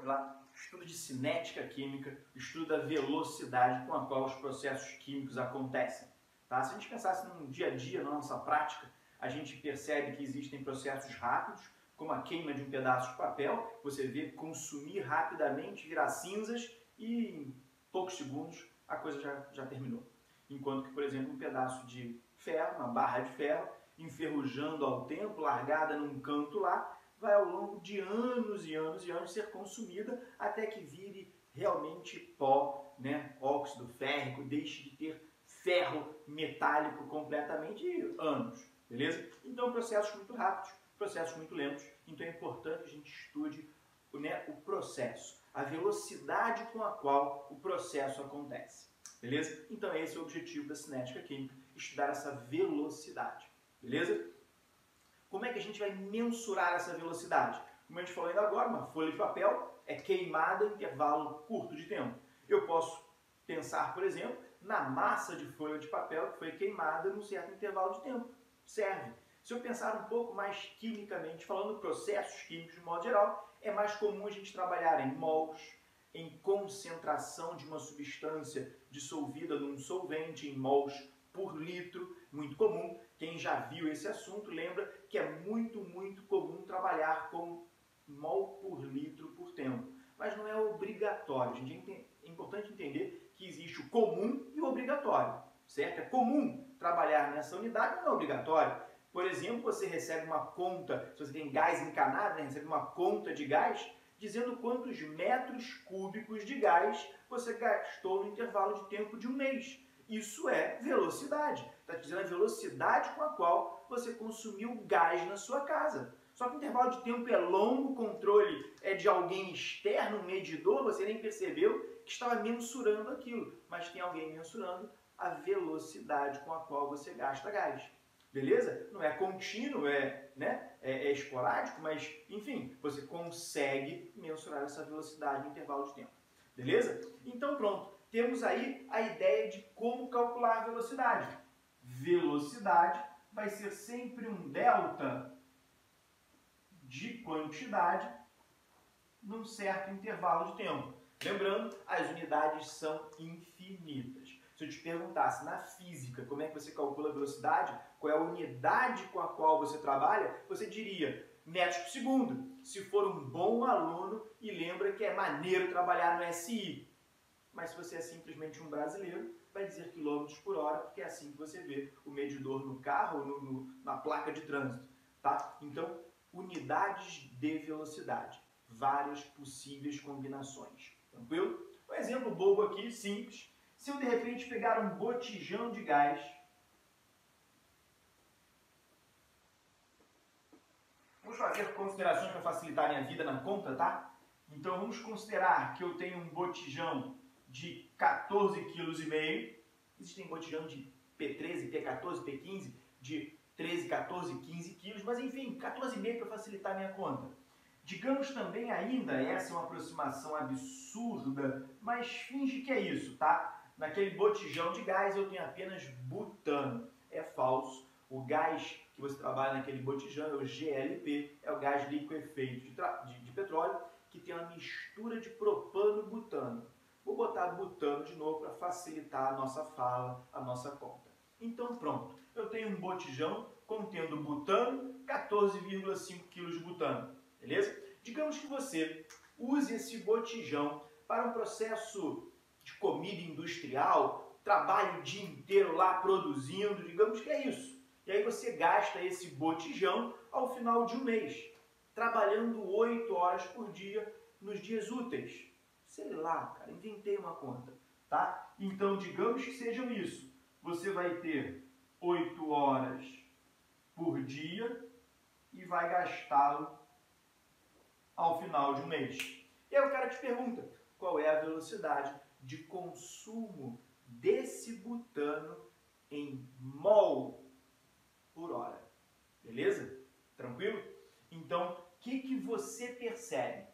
lá, estudo de cinética química, estudo da velocidade com a qual os processos químicos acontecem. Tá? Se a gente pensasse no dia a dia, na nossa prática, a gente percebe que existem processos rápidos, como a queima de um pedaço de papel, você vê consumir rapidamente, virar cinzas e em poucos segundos a coisa já terminou. Enquanto que, por exemplo, um pedaço de ferro, uma barra de ferro, enferrujando ao tempo, largada num canto lá, vai ao longo de anos e anos e anos ser consumida até que vire realmente pó, né? Óxido férrico, deixe de ter ferro metálico completamente e anos, beleza? Então processos muito rápidos, processos muito lentos, então é importante que a gente estude, né, o processo, a velocidade com a qual o processo acontece, beleza? Então esse é o objetivo da cinética química, estudar essa velocidade, beleza? Como é que a gente vai mensurar essa velocidade? Como a gente falou ainda agora, uma folha de papel é queimada em intervalo curto de tempo. Eu posso pensar, por exemplo, na massa de folha de papel que foi queimada num certo intervalo de tempo. Serve. Se eu pensar um pouco mais quimicamente, falando processos químicos de modo geral, é mais comum a gente trabalhar em mols, em concentração de uma substância dissolvida num solvente, em mols por litro, muito comum. Quem já viu esse assunto lembra que é muito comum trabalhar com mol por litro por tempo. Mas não é obrigatório. É importante entender que existe o comum e o obrigatório, certo? É comum trabalhar nessa unidade, mas não é obrigatório. Por exemplo, você recebe uma conta, se você tem gás encanado, né, recebe uma conta de gás, dizendo quantos metros cúbicos de gás você gastou no intervalo de tempo de um mês. Isso é velocidade. Está dizendo a velocidade com a qual você consumiu gás na sua casa. Só que o intervalo de tempo é longo, o controle é de alguém externo, um medidor, você nem percebeu que estava mensurando aquilo. Mas tem alguém mensurando a velocidade com a qual você gasta gás. Beleza? Não é contínuo, é esporádico, mas, enfim, você consegue mensurar essa velocidade no intervalo de tempo. Beleza? Então, pronto. Temos aí a ideia de como calcular a velocidade. Velocidade vai ser sempre um delta de quantidade num certo intervalo de tempo. Lembrando, as unidades são infinitas. Se eu te perguntasse na física como é que você calcula a velocidade, qual é a unidade com a qual você trabalha, você diria metros por segundo, se for um bom aluno e lembra que é maneiro trabalhar no SI. Mas se você é simplesmente um brasileiro, vai dizer quilômetros por hora, porque é assim que você vê o medidor no carro ou na placa de trânsito. Tá? Então, unidades de velocidade. Várias possíveis combinações. Tranquilo? Um exemplo bobo aqui, simples. Se eu de repente pegar um botijão de gás, vamos fazer considerações para facilitar a minha vida na conta, tá? Então vamos considerar que eu tenho um botijão de 14,5 kg. Existem botijão de P13, P14, P15 de 13, 14, 15 quilos, mas enfim, 14,5 para facilitar a minha conta. Digamos também ainda, essa é uma aproximação absurda, mas finge que é isso, tá? Naquele botijão de gás eu tenho apenas butano. É falso. O gás que você trabalha naquele botijão é o GLP, é o gás liquefeito de petróleo, que tem uma mistura de propano-butano. Vou botar butano de novo para facilitar a nossa fala, a nossa conta. Então pronto, eu tenho um botijão contendo butano, 14,5 kg de butano, beleza? Digamos que você use esse botijão para um processo de comida industrial, trabalhe o dia inteiro lá produzindo, digamos que é isso. E aí você gasta esse botijão ao final de um mês, trabalhando 8 horas por dia nos dias úteis. Sei lá, cara, inventei uma conta, tá? Então, digamos que sejam isso. Você vai ter 8 horas por dia e vai gastá-lo ao final de um mês. E aí o cara te pergunta, qual é a velocidade de consumo desse butano em mol por hora? Beleza? Tranquilo? Então, o que você percebe?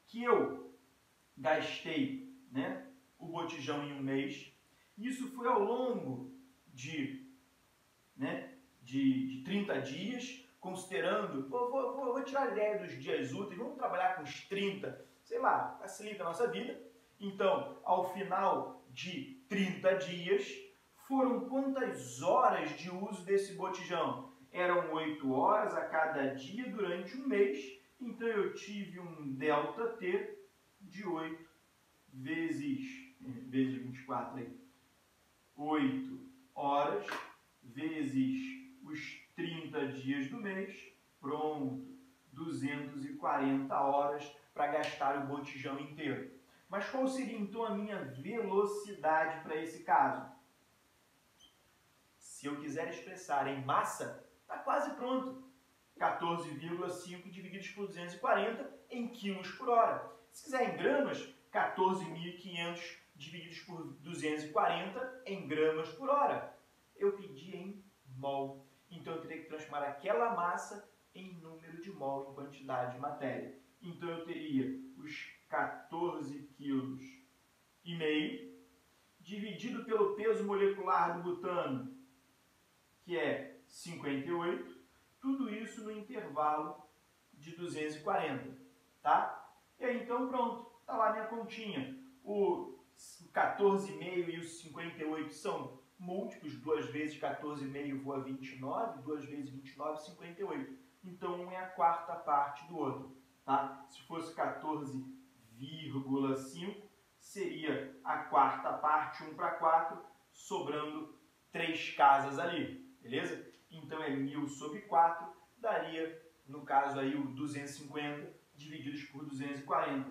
Que eu gastei, né, o botijão em um mês. Isso foi ao longo de 30 dias, considerando, vou tirar a ideia dos dias úteis, vamos trabalhar com os 30, sei lá, facilita a nossa vida. Então, ao final de 30 dias, foram quantas horas de uso desse botijão? Eram 8 horas a cada dia durante um mês, então eu tive um ΔT de 8 vezes 24 aí. 8 horas vezes os 30 dias do mês, pronto, 240 horas para gastar o botijão inteiro. Mas qual seria então a minha velocidade para esse caso? Se eu quiser expressar em massa, está quase pronto. 14,5 divididos por 240 em quilos por hora. Se quiser em gramas, 14.500 divididos por 240 em gramas por hora. Eu pedi em mol. Então eu teria que transformar aquela massa em número de mol, em quantidade de matéria. Então eu teria os 14,5 kg dividido pelo peso molecular do butano, que é 58, tudo isso no intervalo de 240, tá? E aí então pronto, tá lá minha continha. O 14,5 e os 58 são múltiplos, 2 vezes 14,5 voa 29, 2 vezes 29, 58. Então um é a quarta parte do outro, tá? Se fosse 14,5, seria a quarta parte, 1 para 4, sobrando 3 casas ali, beleza? Então é 1000 sobre 4, daria, no caso aí, o 250 divididos por 240.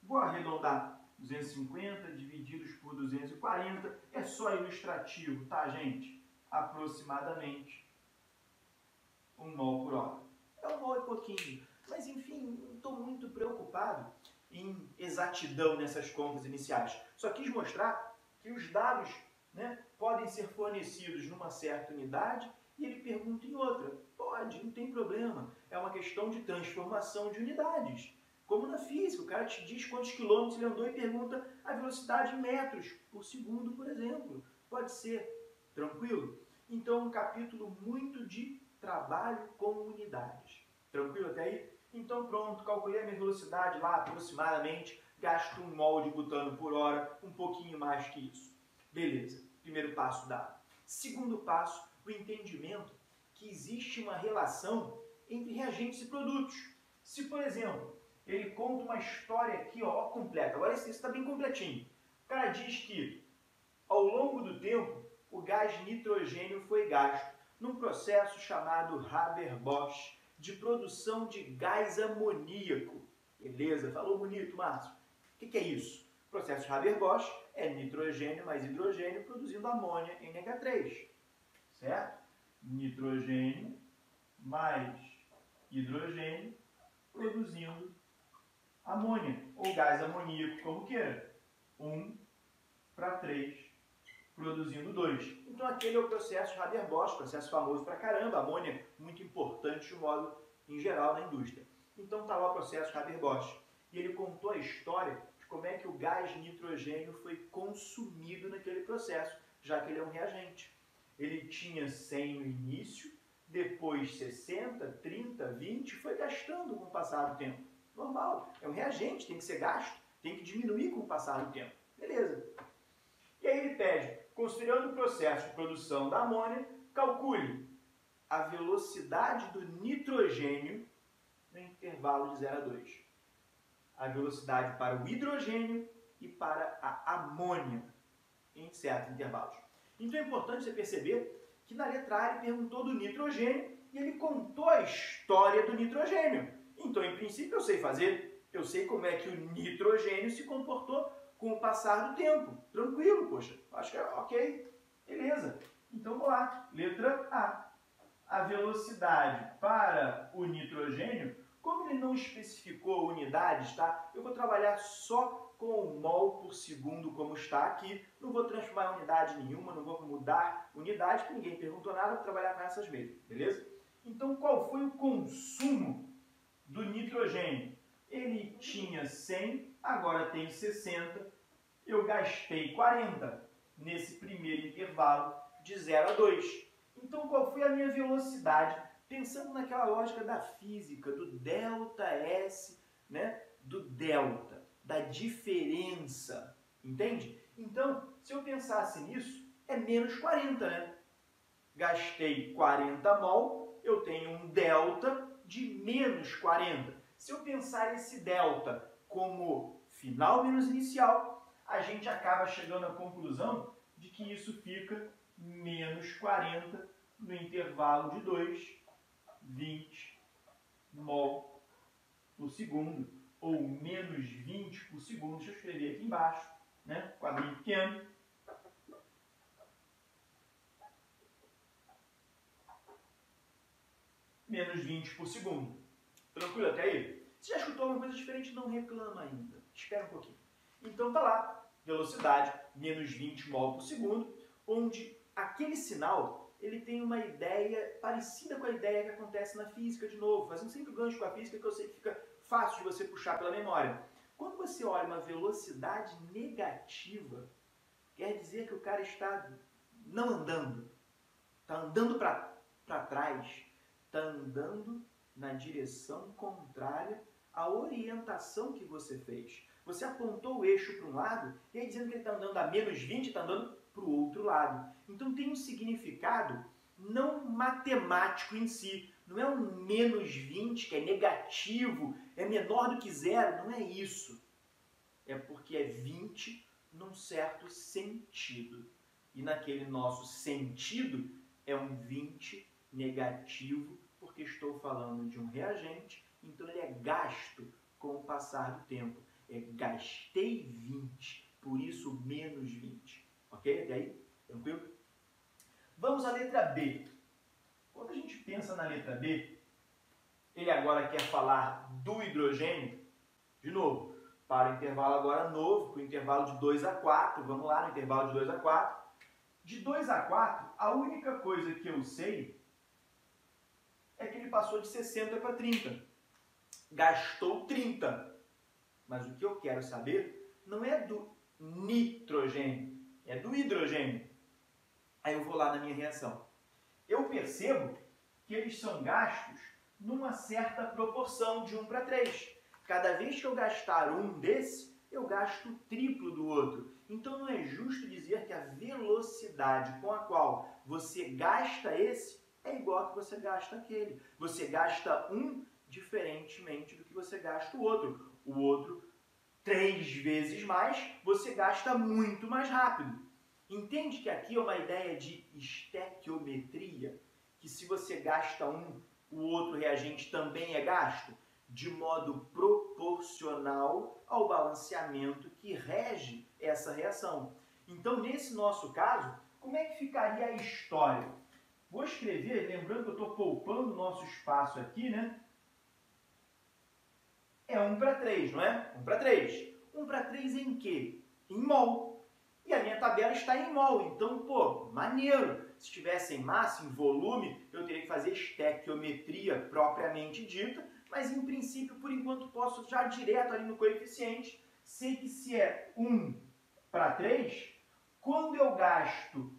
Vou arredondar, 250 divididos por 240, é só ilustrativo, tá, gente? Aproximadamente 1 mol por hora. É 1 mol e pouquinho, mas enfim, não estou muito preocupado em exatidão nessas contas iniciais. Só quis mostrar que os dados, né, podem ser fornecidos numa certa unidade e ele pergunta em outra. Pode, não tem problema. É uma questão de transformação de unidades. Como na física, o cara te diz quantos quilômetros ele andou e pergunta a velocidade em metros por segundo, por exemplo. Pode ser. Tranquilo? Então, um capítulo muito de trabalho com unidades. Tranquilo até aí? Então, pronto, calculei a minha velocidade lá aproximadamente, gasto 1 mol de butano por hora, um pouquinho mais que isso. Beleza, primeiro passo dado. Segundo passo, o entendimento que existe uma relação entre reagentes e produtos. Se, por exemplo, ele conta uma história aqui, ó, completa. Agora esse está bem completinho. O cara diz que, ao longo do tempo, o gás nitrogênio foi gasto num processo chamado Haber-Bosch de produção de gás amoníaco. Beleza? Falou bonito, Márcio. O que é isso? O processo Haber-Bosch é nitrogênio mais hidrogênio produzindo amônia NH3. Certo? Nitrogênio mais hidrogênio produzindo amônia, ou gás amoníaco, como queira. 1 para 3, produzindo 2. Então aquele é o processo Haber-Bosch, processo famoso pra caramba, amônia muito importante de modo em geral na indústria. Então está lá o processo Haber-Bosch. E ele contou a história de como é que o gás nitrogênio foi consumido naquele processo, já que ele é um reagente. Ele tinha 100 no início, depois 60, 30, 20, foi gastando com o passar do tempo. Normal, é um reagente, tem que ser gasto, tem que diminuir com o passar do tempo. Beleza. E aí ele pede, considerando o processo de produção da amônia, calcule a velocidade do nitrogênio no intervalo de 0 a 2. A velocidade para o hidrogênio e para a amônia em certos intervalos. Então é importante você perceber que na letra A ele perguntou do nitrogênio e ele contou a história do nitrogênio. Então, em princípio, eu sei fazer, eu sei como é que o nitrogênio se comportou com o passar do tempo. Tranquilo, poxa, acho que é ok, beleza. Então, vamos lá, letra A. A velocidade para o nitrogênio, como ele não especificou unidades, tá? Eu vou trabalhar só com o mol por segundo como está aqui, não vou transformar em unidade nenhuma, não vou mudar unidade, porque ninguém perguntou nada, vou trabalhar com essas mesmas, beleza? Então, qual foi o consumo do nitrogênio? Ele tinha 100, agora tem 60, eu gastei 40 nesse primeiro intervalo de 0 a 2. Então, qual foi a minha velocidade? Pensando naquela lógica da física, do ΔS, né? do delta, da diferença, entende? Então, se eu pensasse nisso, é menos 40, né? Gastei 40 mol, eu tenho um delta de menos 40. Se eu pensar esse delta como final menos inicial, a gente acaba chegando à conclusão de que isso fica menos 40 no intervalo de 2, 20 mol por segundo, ou menos 20 por segundo. Deixa eu escrever aqui embaixo, né? Quadrinho pequeno. Menos 20 por segundo. Tranquilo até aí? Se já escutou alguma coisa diferente, não reclama ainda. Espera um pouquinho. Então tá lá, velocidade, menos 20 mol por segundo, onde aquele sinal ele tem uma ideia parecida com a ideia que acontece na física de novo, fazendo sempre o gancho com a física, que eu sei que fica fácil de você puxar pela memória. Quando você olha uma velocidade negativa, quer dizer que o cara está não andando, está andando para trás, está andando na direção contrária à orientação que você fez. Você apontou o eixo para um lado, e aí dizendo que ele está andando a menos 20, está andando para o outro lado. Então tem um significado não matemático em si. Não é um menos 20, que é negativo, é menor do que zero. Não é isso. É porque é 20 num certo sentido. E naquele nosso sentido é um 20 negativo, porque estou falando de um reagente, então ele é gasto com o passar do tempo. Gastei 20, por isso menos 20. Ok? Até aí? Tranquilo? Vamos à letra B. Quando a gente pensa na letra B, ele agora quer falar do hidrogênio. De novo, para o intervalo agora novo, com o intervalo de 2 a 4. Vamos lá no intervalo de 2 a 4. De 2 a 4, a única coisa que eu sei é que ele passou de 60 para 30. Gastou 30. Mas o que eu quero saber não é do nitrogênio, é do hidrogênio. Aí eu vou lá na minha reação. Eu percebo que eles são gastos numa certa proporção de 1 para 3. Cada vez que eu gastar um desse, eu gasto o triplo do outro. Então não é justo dizer que a velocidade com a qual você gasta esse é igual a que você gasta aquele. Você gasta um diferentemente do que você gasta o outro. O outro, 3 vezes mais, você gasta muito mais rápido. Entende que aqui é uma ideia de estequiometria? Que se você gasta um, o outro reagente também é gasto? De modo proporcional ao balanceamento que rege essa reação. Então, nesse nosso caso, como é que ficaria a história? Vou escrever, lembrando que eu estou poupando o nosso espaço aqui, né? É 1 para 3, não é? 1 para 3. 1 para 3 em quê? Em mol. E a minha tabela está em mol, então, pô, maneiro. Se estivesse em massa, em volume, eu teria que fazer estequiometria propriamente dita, mas em princípio, por enquanto, posso já direto ali no coeficiente. Sei que se é 1 para 3, quando eu gasto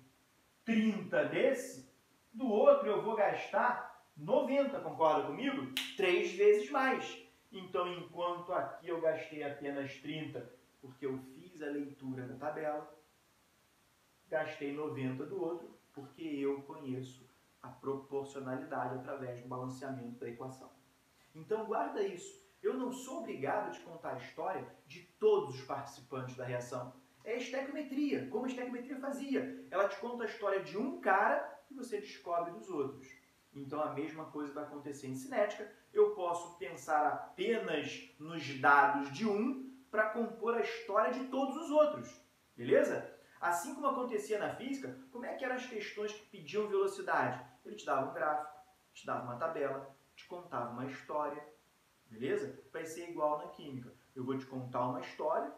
30 desse, do outro eu vou gastar 90, concorda comigo? 3 vezes mais. Então, enquanto aqui eu gastei apenas 30, porque eu fiz a leitura da tabela, gastei 90 do outro, porque eu conheço a proporcionalidade através do balanceamento da equação. Então, guarda isso. Eu não sou obrigado a te contar a história de todos os participantes da reação. É estequiometria, como a estequiometria fazia. Ela te conta a história de um cara e você descobre dos outros. Então, a mesma coisa vai acontecer em cinética. Eu posso pensar apenas nos dados de um para compor a história de todos os outros. Beleza? Assim como acontecia na física, como é que eram as questões que pediam velocidade? Ele te dava um gráfico, te dava uma tabela, te contava uma história. Beleza? Vai ser igual na química. Eu vou te contar uma história,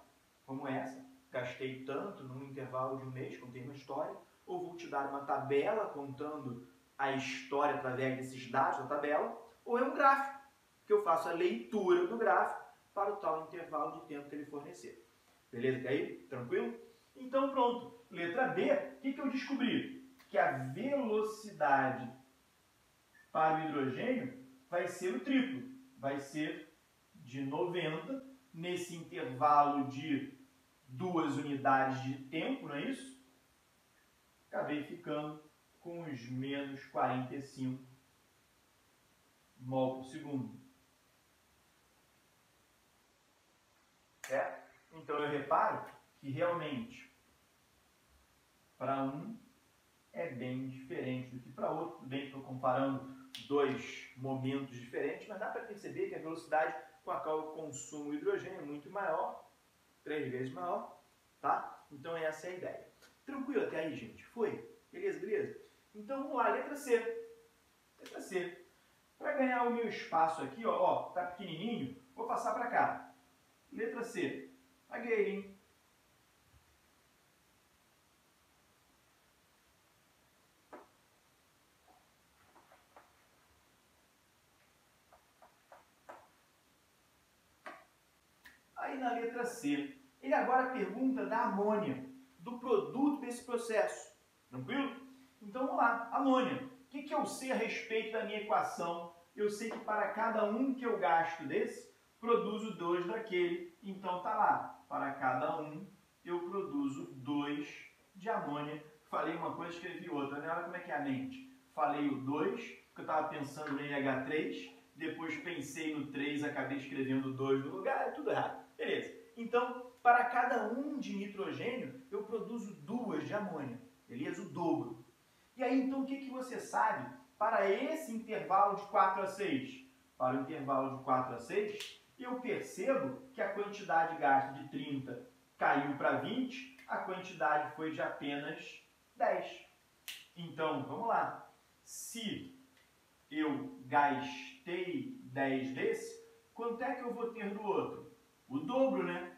como essa. Gastei tanto num intervalo de um mês, contei uma história. Ou vou te dar uma tabela contando a história através desses dados da tabela, ou é um gráfico, que eu faço a leitura do gráfico para o tal intervalo de tempo que ele fornecer. Beleza? Até aí? Tranquilo? Então pronto. Letra B, o que eu descobri? Que a velocidade para o hidrogênio vai ser o triplo. Vai ser de 90 nesse intervalo de 2 unidades de tempo, não é isso? Acabei ficando com os menos 45 mol por segundo. Certo? Então eu reparo que realmente para um é bem diferente do que para outro. Tudo bem que estou comparando dois momentos diferentes, mas dá para perceber que a velocidade com a qual eu consumo hidrogênio é muito maior, 3 vezes maior, tá? Então essa é a ideia. Tranquilo até aí, gente? Foi? Beleza, beleza? Então vamos lá, letra C. Letra C. Para ganhar o meu espaço aqui, ó, tá pequenininho, vou passar para cá. Letra C. Paguei, hein? Aí na letra C, ele agora pergunta da amônia, do produto desse processo. Tranquilo? Então vamos lá, amônia. O que eu sei a respeito da minha equação? Eu sei que para cada um que eu gasto desse, produzo 2 daquele. Então tá lá, para cada um eu produzo 2 de amônia. Falei uma coisa, escrevi outra, né? Olha como é que é a mente. Falei o 2, porque eu estava pensando no NH3, depois pensei no 3, acabei escrevendo 2 no lugar, é tudo errado. Beleza. Então, para cada um de nitrogênio, eu produzo 2 de amônia. Beleza? O dobro. E aí, então, o que você sabe para esse intervalo de 4 a 6? Para o intervalo de 4 a 6, eu percebo que a quantidade gasta de 30 caiu para 20, a quantidade foi de apenas 10. Então, vamos lá. Se eu gastei 10 desse, quanto é que eu vou ter do outro? O dobro, né?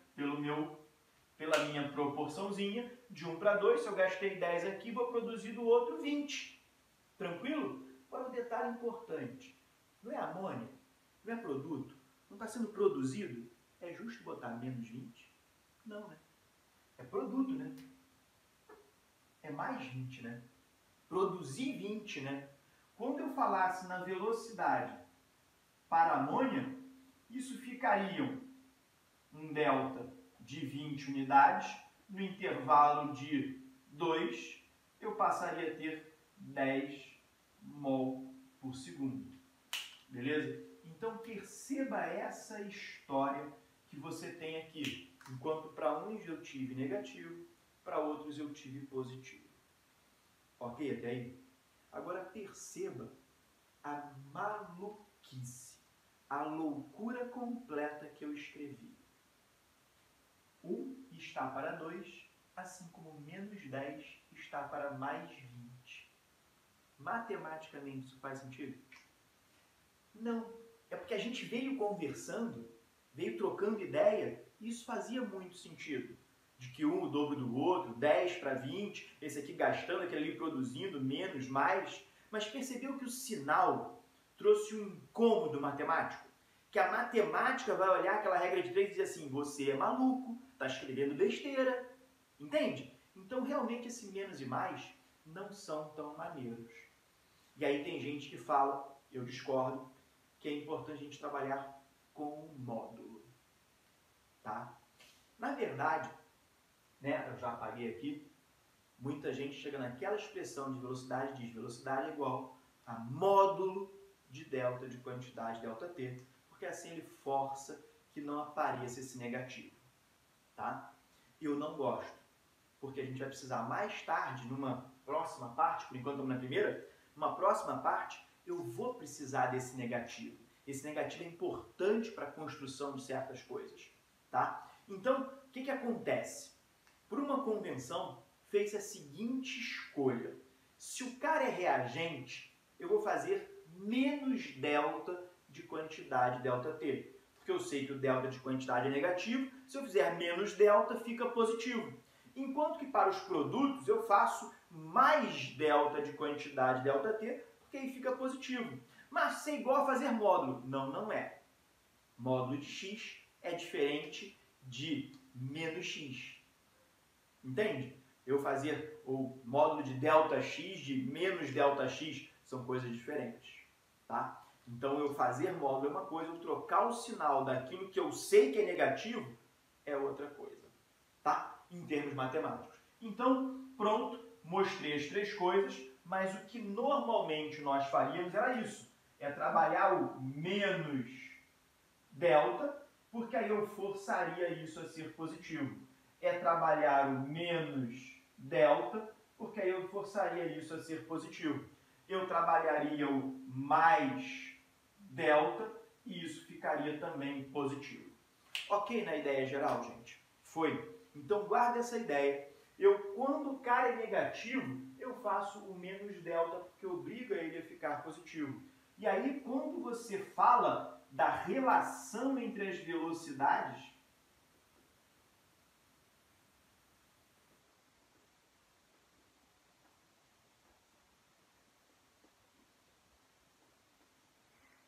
Pela minha proporçãozinha, de 1 para 2, se eu gastei 10 aqui, vou produzir do outro 20. Tranquilo? Agora um detalhe importante. Não é amônia? Não é produto? Não está sendo produzido? É justo botar menos 20? Não, né? É produto, né? É mais 20, né? Produzir 20, né? Quando eu falasse na velocidade para amônia, isso ficariam um delta de 20 unidades, no intervalo de 2, eu passaria a ter 10 mol por segundo. Beleza? Então perceba essa história que você tem aqui. Enquanto para uns eu tive negativo, para outros eu tive positivo. Ok até aí? Agora perceba a maluquice, a loucura completa que eu escrevi. 1 está para 2, assim como menos 10 está para mais 20. Matematicamente isso faz sentido? Não. É porque a gente veio conversando, veio trocando ideia, e isso fazia muito sentido. De que um o dobro do outro, 10 para 20, esse aqui gastando, aquele ali produzindo, menos, mais. Mas percebeu que o sinal trouxe um incômodo matemático? Que a matemática vai olhar aquela regra de 3 e dizer assim, você é maluco, está escrevendo besteira. Entende? Então, realmente, esse menos e mais não são tão maneiros. E aí tem gente que fala, eu discordo, que é importante a gente trabalhar com o módulo. Tá? Na verdade, né, eu já apaguei aqui, muita gente chega naquela expressão de velocidade e diz velocidade é igual a módulo de delta de quantidade ΔT, porque assim ele força que não apareça esse negativo. Tá? Eu não gosto, porque a gente vai precisar mais tarde, numa próxima parte, por enquanto estamos na primeira, numa próxima parte, eu vou precisar desse negativo. Esse negativo é importante para a construção de certas coisas. Tá? Então, o que acontece? Por uma convenção, fez a seguinte escolha. Se o cara é reagente, eu vou fazer menos delta de quantidade ΔT. Porque eu sei que o delta de quantidade é negativo, se eu fizer menos delta, fica positivo. Enquanto que para os produtos eu faço mais delta de quantidade ΔT, porque aí fica positivo. Mas isso é igual a fazer módulo. Não, não é. Módulo de x é diferente de menos x. Entende? Eu fazer o módulo de ΔX, de menos ΔX, são coisas diferentes. Tá? Então, eu fazer módulo é uma coisa, eu trocar o sinal daquilo que eu sei que é negativo é outra coisa, tá? Em termos matemáticos. Então, pronto, mostrei as três coisas, mas o que normalmente nós faríamos era isso, é trabalhar o menos delta, porque aí eu forçaria isso a ser positivo. É trabalhar o menos delta, porque aí eu forçaria isso a ser positivo. Eu trabalharia o mais delta e isso ficaria também positivo. Ok na ideia geral, gente? Foi. Então guarda essa ideia. Quando o cara é negativo, eu faço o menos delta porque obriga ele a ficar positivo. E aí, quando você fala da relação entre as velocidades,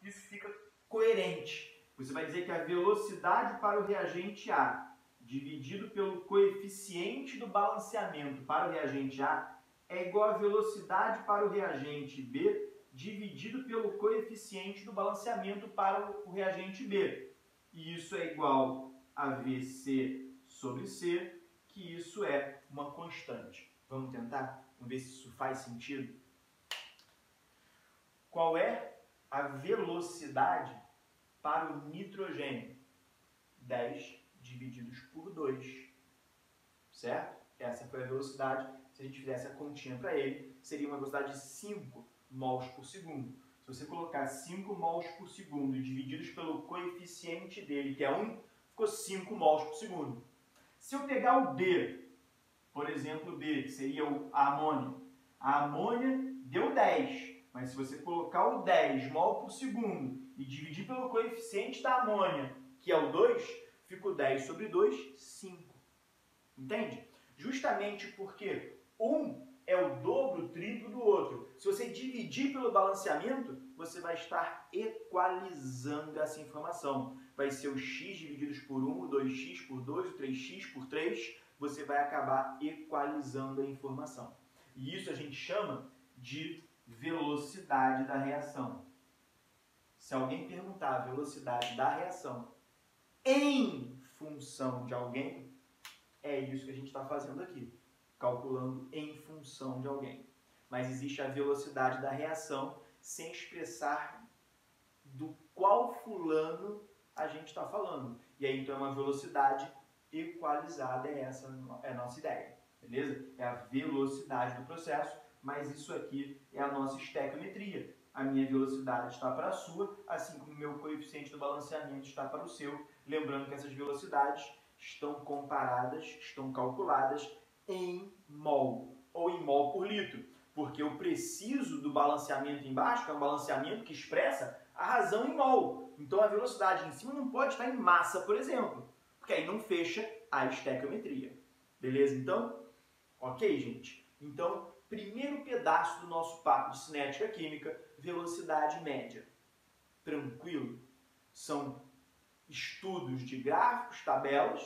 isso fica coerente. Você vai dizer que a velocidade para o reagente A dividido pelo coeficiente do balanceamento para o reagente A é igual à velocidade para o reagente B dividido pelo coeficiente do balanceamento para o reagente B. E isso é igual a VC sobre C, que isso é uma constante. Vamos tentar? Vamos ver se isso faz sentido? Qual é a velocidade para o nitrogênio? 10 divididos por 2, certo? Essa foi a velocidade. Se a gente fizesse a continha para ele, seria uma velocidade de 5 mols por segundo. Se você colocar 5 mols por segundo divididos pelo coeficiente dele, que é 1, ficou 5 mols por segundo. Se eu pegar o B, por exemplo, B, que seria a amônia deu 10, mas se você colocar o 10 mol por segundo e dividir pelo coeficiente da amônia, que é o 2, fica o 10 sobre 2, 5. Entende? Justamente porque um é o dobro, o triplo do outro. Se você dividir pelo balanceamento, você vai estar equalizando essa informação. Vai ser o x divididos por 1, o 2x por 2, o 3x por 3. Você vai acabar equalizando a informação. E isso a gente chama de velocidade da reação. Se alguém perguntar a velocidade da reação em função de alguém, é isso que a gente está fazendo aqui, calculando em função de alguém. Mas existe a velocidade da reação sem expressar do qual fulano a gente está falando. E aí, então, é uma velocidade equalizada, essa é a nossa ideia, beleza? É a velocidade do processo, mas isso aqui é a nossa estequiometria. A minha velocidade está para a sua, assim como o meu coeficiente do balanceamento está para o seu. Lembrando que essas velocidades estão comparadas, estão calculadas em mol, ou em mol por litro. Porque eu preciso do balanceamento embaixo, que é um balanceamento que expressa a razão em mol. Então a velocidade em cima não pode estar em massa, por exemplo, porque aí não fecha a estequiometria. Beleza, então? Ok, gente? Então, primeiro pedaço do nosso papo de cinética química, velocidade média. Tranquilo? São estudos de gráficos, tabelas,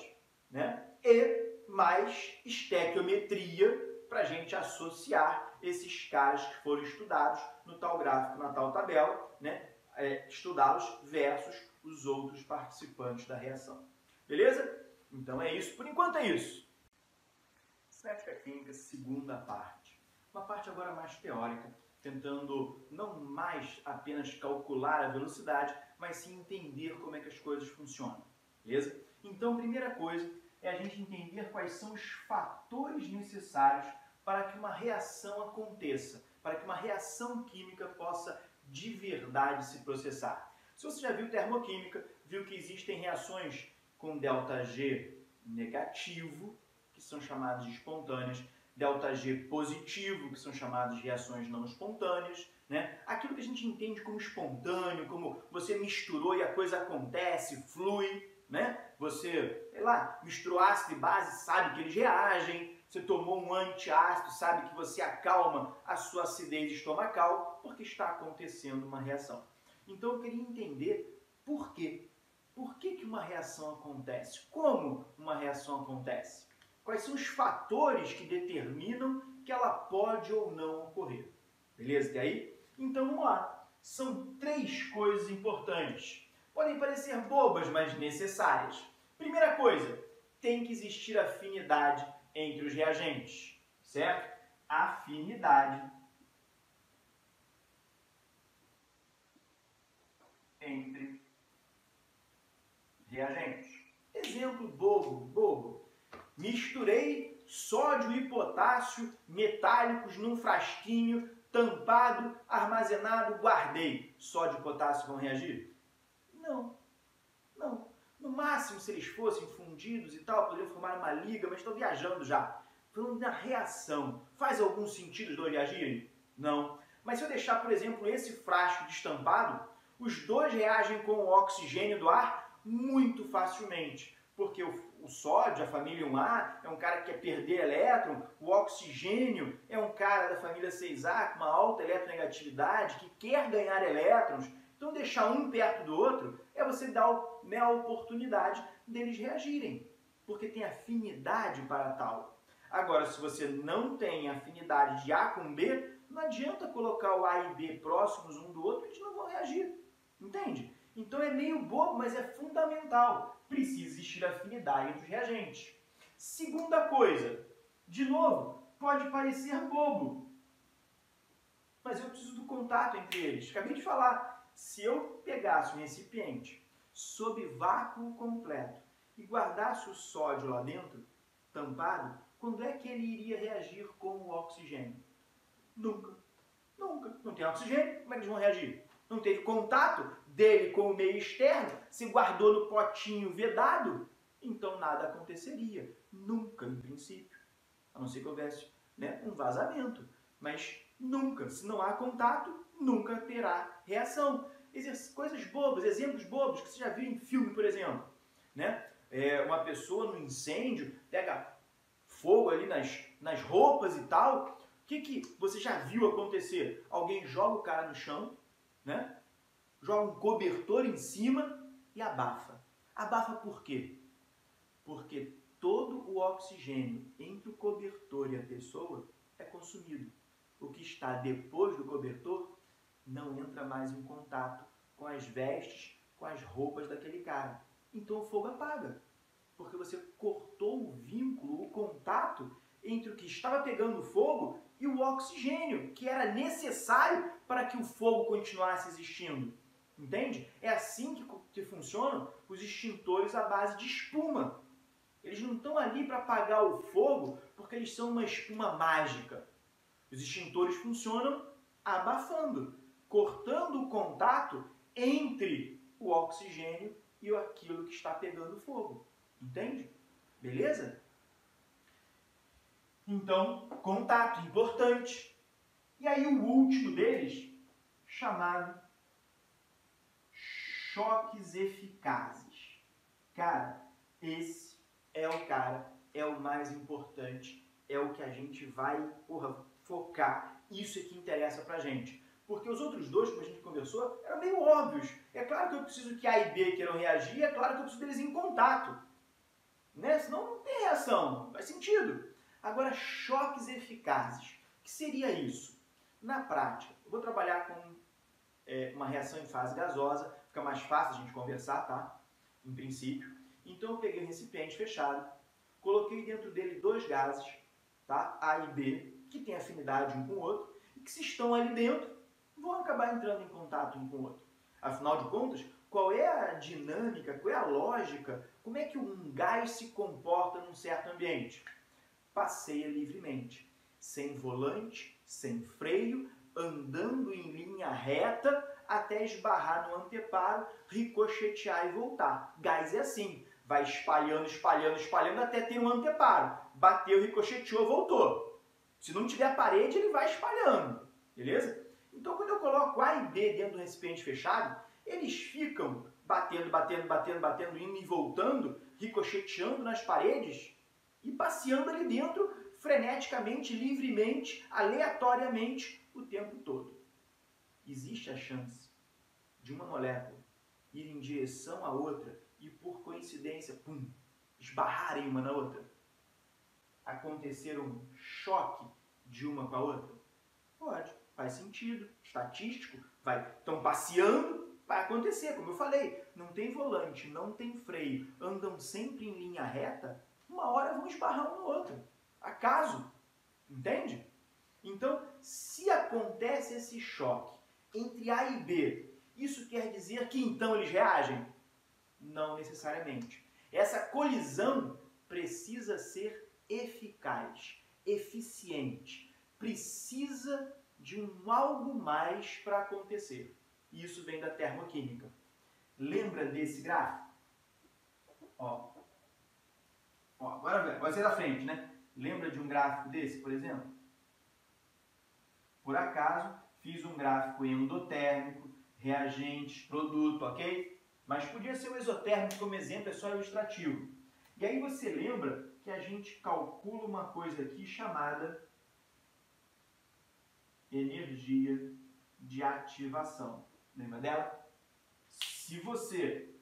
né? E mais estequiometria para a gente associar esses caras que foram estudados no tal gráfico, na tal tabela, né? Estudá-los versus os outros participantes da reação. Beleza? Então é isso. Por enquanto é isso. Cinética química, segunda parte. Uma parte agora mais teórica, tentando não mais apenas calcular a velocidade, mas sim entender como é que as coisas funcionam. Beleza? Então, primeira coisa é a gente entender quais são os fatores necessários para que uma reação aconteça, para que uma reação química possa de verdade se processar. Se você já viu termoquímica, viu que existem reações com ΔG negativo, que são chamadas de espontâneas, ΔG positivo, que são chamadas de reações não espontâneas, né? Aquilo que a gente entende como espontâneo, como você misturou e a coisa acontece, flui, né? Você, sei lá, misturou ácido e base, sabe que eles reagem. Você tomou um antiácido, sabe que você acalma a sua acidez estomacal, porque está acontecendo uma reação. Então eu queria entender por quê. Por que uma reação acontece? Como uma reação acontece? Quais são os fatores que determinam que ela pode ou não ocorrer? Beleza? E aí? Então vamos lá. são 3 coisas importantes. Podem parecer bobas, mas necessárias. Primeira coisa, tem que existir afinidade entre os reagentes, certo? Afinidade entre reagentes. Exemplo bobo. Misturei sódio e potássio metálicos num frasquinho, tampado, armazenado, guardei. Sódio e potássio vão reagir? Não. No máximo, se eles fossem fundidos e tal, poderiam formar uma liga, mas estou viajando já. Falando da reação, faz algum sentido os dois reagirem? Não. Mas se eu deixar, por exemplo, esse frasco destampado, os dois reagem com o oxigênio do ar muito facilmente. Porque o sódio, a família 1A, é um cara que quer perder elétron, o oxigênio é um cara da família 6A com uma alta eletronegatividade, que quer ganhar elétrons. Então, deixar um perto do outro é você dar a oportunidade deles reagirem, porque tem afinidade para tal. Agora, se você não tem afinidade de A com B, não adianta colocar o A e B próximos um do outro, eles não vão reagir. Entende? Então é meio bobo, mas é fundamental. Precisa existir afinidade entre os reagentes. Segunda coisa, de novo, pode parecer bobo, mas eu preciso do contato entre eles. Acabei de falar. Se eu pegasse um recipiente sob vácuo completo e guardasse o sódio lá dentro, tampado, quando é que ele iria reagir com o oxigênio? Nunca. Não tem oxigênio, como é que eles vão reagir? Não teve contato dele com o meio externo, se guardou no potinho vedado, então nada aconteceria. Nunca, em princípio. A não ser que houvesse um vazamento. Mas nunca, se não há contato, nunca terá reação. Coisas bobas, exemplos bobos que você já viu em filme, por exemplo. Uma pessoa no incêndio pega fogo ali nas roupas e tal. O que você já viu acontecer? Alguém joga o cara no chão, joga um cobertor em cima e abafa. Abafa por quê? Porque todo o oxigênio entre o cobertor e a pessoa é consumido. O que está depois do cobertor não entra mais em contato com as vestes, com as roupas daquele cara. Então o fogo apaga, porque você cortou o vínculo, o contato entre o que estava pegando fogo e o oxigênio, que era necessário para que o fogo continuasse existindo. Entende? É assim que funcionam os extintores à base de espuma. Eles não estão ali para apagar o fogo porque eles são uma espuma mágica. Os extintores funcionam abafando, cortando o contato entre o oxigênio e aquilo que está pegando fogo. Entende? Beleza? Então, contato, importante. E aí o último deles, chamado choques eficazes. Cara, esse é o mais importante, é o que a gente vai focar. Isso é que interessa pra gente. Porque os outros dois, como a gente conversou, eram meio óbvios. É claro que eu preciso que A e B queiram reagir, é claro que eu preciso deles em contato. Senão não tem reação, não faz sentido. Agora, choques eficazes. O que seria isso? Na prática, eu vou trabalhar com uma reação em fase gasosa, fica mais fácil a gente conversar, tá? Em princípio. Então eu peguei um recipiente fechado, coloquei dentro dele 2 gases, tá? A e B, que têm afinidade um com o outro, e que se estão ali dentro, vão acabar entrando em contato um com o outro. Afinal de contas, qual é a dinâmica, qual é a lógica, como é que um gás se comporta num certo ambiente? Passeia livremente, sem volante, sem freio, andando em linha reta até esbarrar no anteparo, ricochetear e voltar. Gás é assim, vai espalhando, espalhando, espalhando até ter um anteparo. Bateu, ricocheteou, voltou. Se não tiver parede, ele vai espalhando, beleza? Então, quando eu coloco A e B dentro do recipiente fechado, eles ficam batendo, batendo, batendo, batendo, indo e voltando, ricocheteando nas paredes e passeando ali dentro freneticamente, livremente, aleatoriamente, o tempo todo. Existe a chance de uma molécula ir em direção à outra e, por coincidência, esbarrarem uma na outra? Acontecer um choque de uma com a outra? Pode, faz sentido, estatístico, Estão passeando, vai acontecer, como eu falei. Não tem volante, não tem freio, andam sempre em linha reta, uma hora vão esbarrar um no outro. Acaso, entende? Então, se acontece esse choque entre A e B, isso quer dizer que então eles reagem? Não necessariamente. Essa colisão precisa ser eficaz, eficiente, precisa de algo mais para acontecer. Isso vem da termoquímica. Lembra desse gráfico? Ó, agora vai ser da frente, né? Lembra de um gráfico desse, por exemplo? Por acaso, fiz um gráfico endotérmico, reagentes, produto, ok? Mas podia ser o exotérmico como exemplo, é só ilustrativo. E aí você lembra que a gente calcula uma coisa aqui chamada energia de ativação. Lembra dela? Se você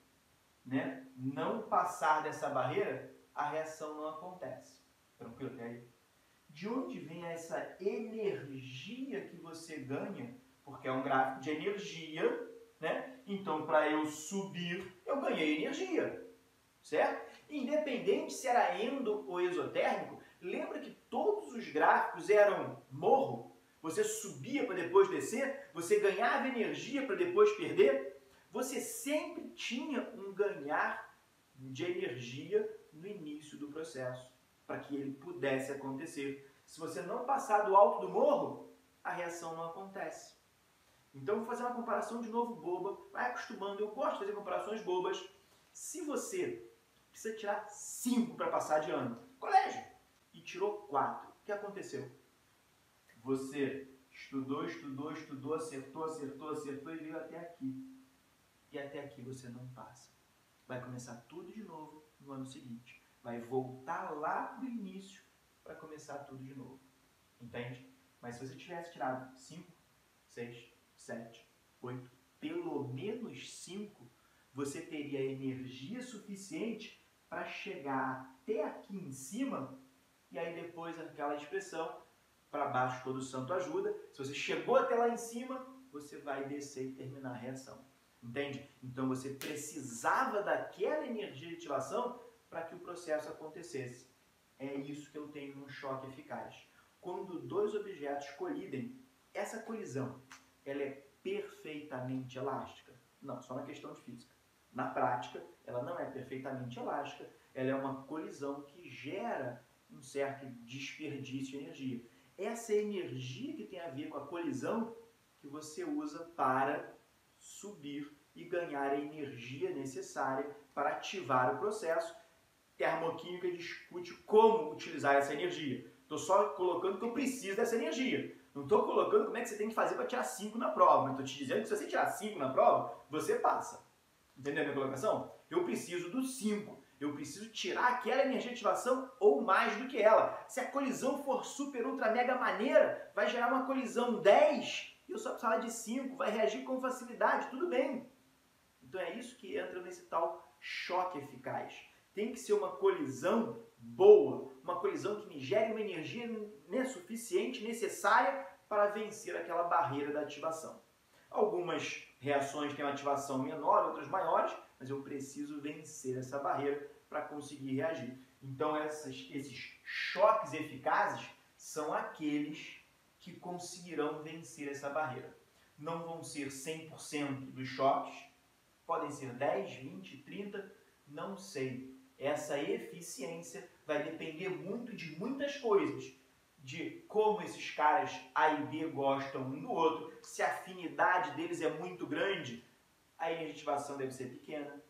não passar dessa barreira, a reação não acontece. Tranquilo até aí? De onde vem essa energia que você ganha? Porque é um gráfico de energia, né? Então, para eu subir, eu ganhei energia, certo? Independente se era endo ou exotérmico, lembra que todos os gráficos eram morro? Você subia para depois descer, você ganhava energia para depois perder. Você sempre tinha um ganhar de energia no início do processo, para que ele pudesse acontecer. Se você não passar do alto do morro, a reação não acontece. Então, vou fazer uma comparação de novo boba, vai acostumando, eu gosto de fazer comparações bobas. Se você precisa tirar 5 para passar de ano, colégio, e tirou 4, o que aconteceu? Você estudou, acertou e veio até aqui. E até aqui você não passa. Vai começar tudo de novo no ano seguinte. Vai voltar lá do início para começar tudo de novo. Entende? Mas se você tivesse tirado 5, 6, 7, 8, pelo menos 5, você teria energia suficiente para chegar até aqui em cima e aí depois aquela expressão, para baixo todo santo ajuda. Se você chegou até lá em cima, você vai descer e terminar a reação. Entende? Então você precisava daquela energia de ativação para que o processo acontecesse. É isso que eu tenho no choque eficaz. Quando dois objetos colidem, essa colisão, ela é perfeitamente elástica? Não, só na questão de física. Na prática, ela não é perfeitamente elástica, ela é uma colisão que gera um certo desperdício de energia. Essa energia que tem a ver com a colisão que você usa para subir e ganhar a energia necessária para ativar o processo. Termoquímica discute como utilizar essa energia. Estou só colocando que eu preciso dessa energia. Não estou colocando como é que você tem que fazer para tirar 5 na prova. Estou te dizendo que se você tirar 5 na prova, você passa. Entendeu a minha colocação? Eu preciso do 5. Eu preciso tirar aquela energia de ativação ou mais do que ela. Se a colisão for super, ultra, mega maneira, vai gerar uma colisão 10 e eu só precisava de 5. Vai reagir com facilidade, tudo bem. Então é isso que entra nesse tal choque eficaz. Tem que ser uma colisão boa, uma colisão que me gere uma energia suficiente, necessária para vencer aquela barreira da ativação. Algumas reações têm uma ativação menor, outras maiores, mas eu preciso vencer essa barreira para conseguir reagir. Então esses choques eficazes são aqueles que conseguirão vencer essa barreira. Não vão ser 100% dos choques, podem ser 10, 20, 30, não sei. Essa eficiência vai depender muito de muitas coisas. De como esses caras A e B gostam um do outro, se a afinidade deles é muito grande, a energia de ativação deve ser pequena.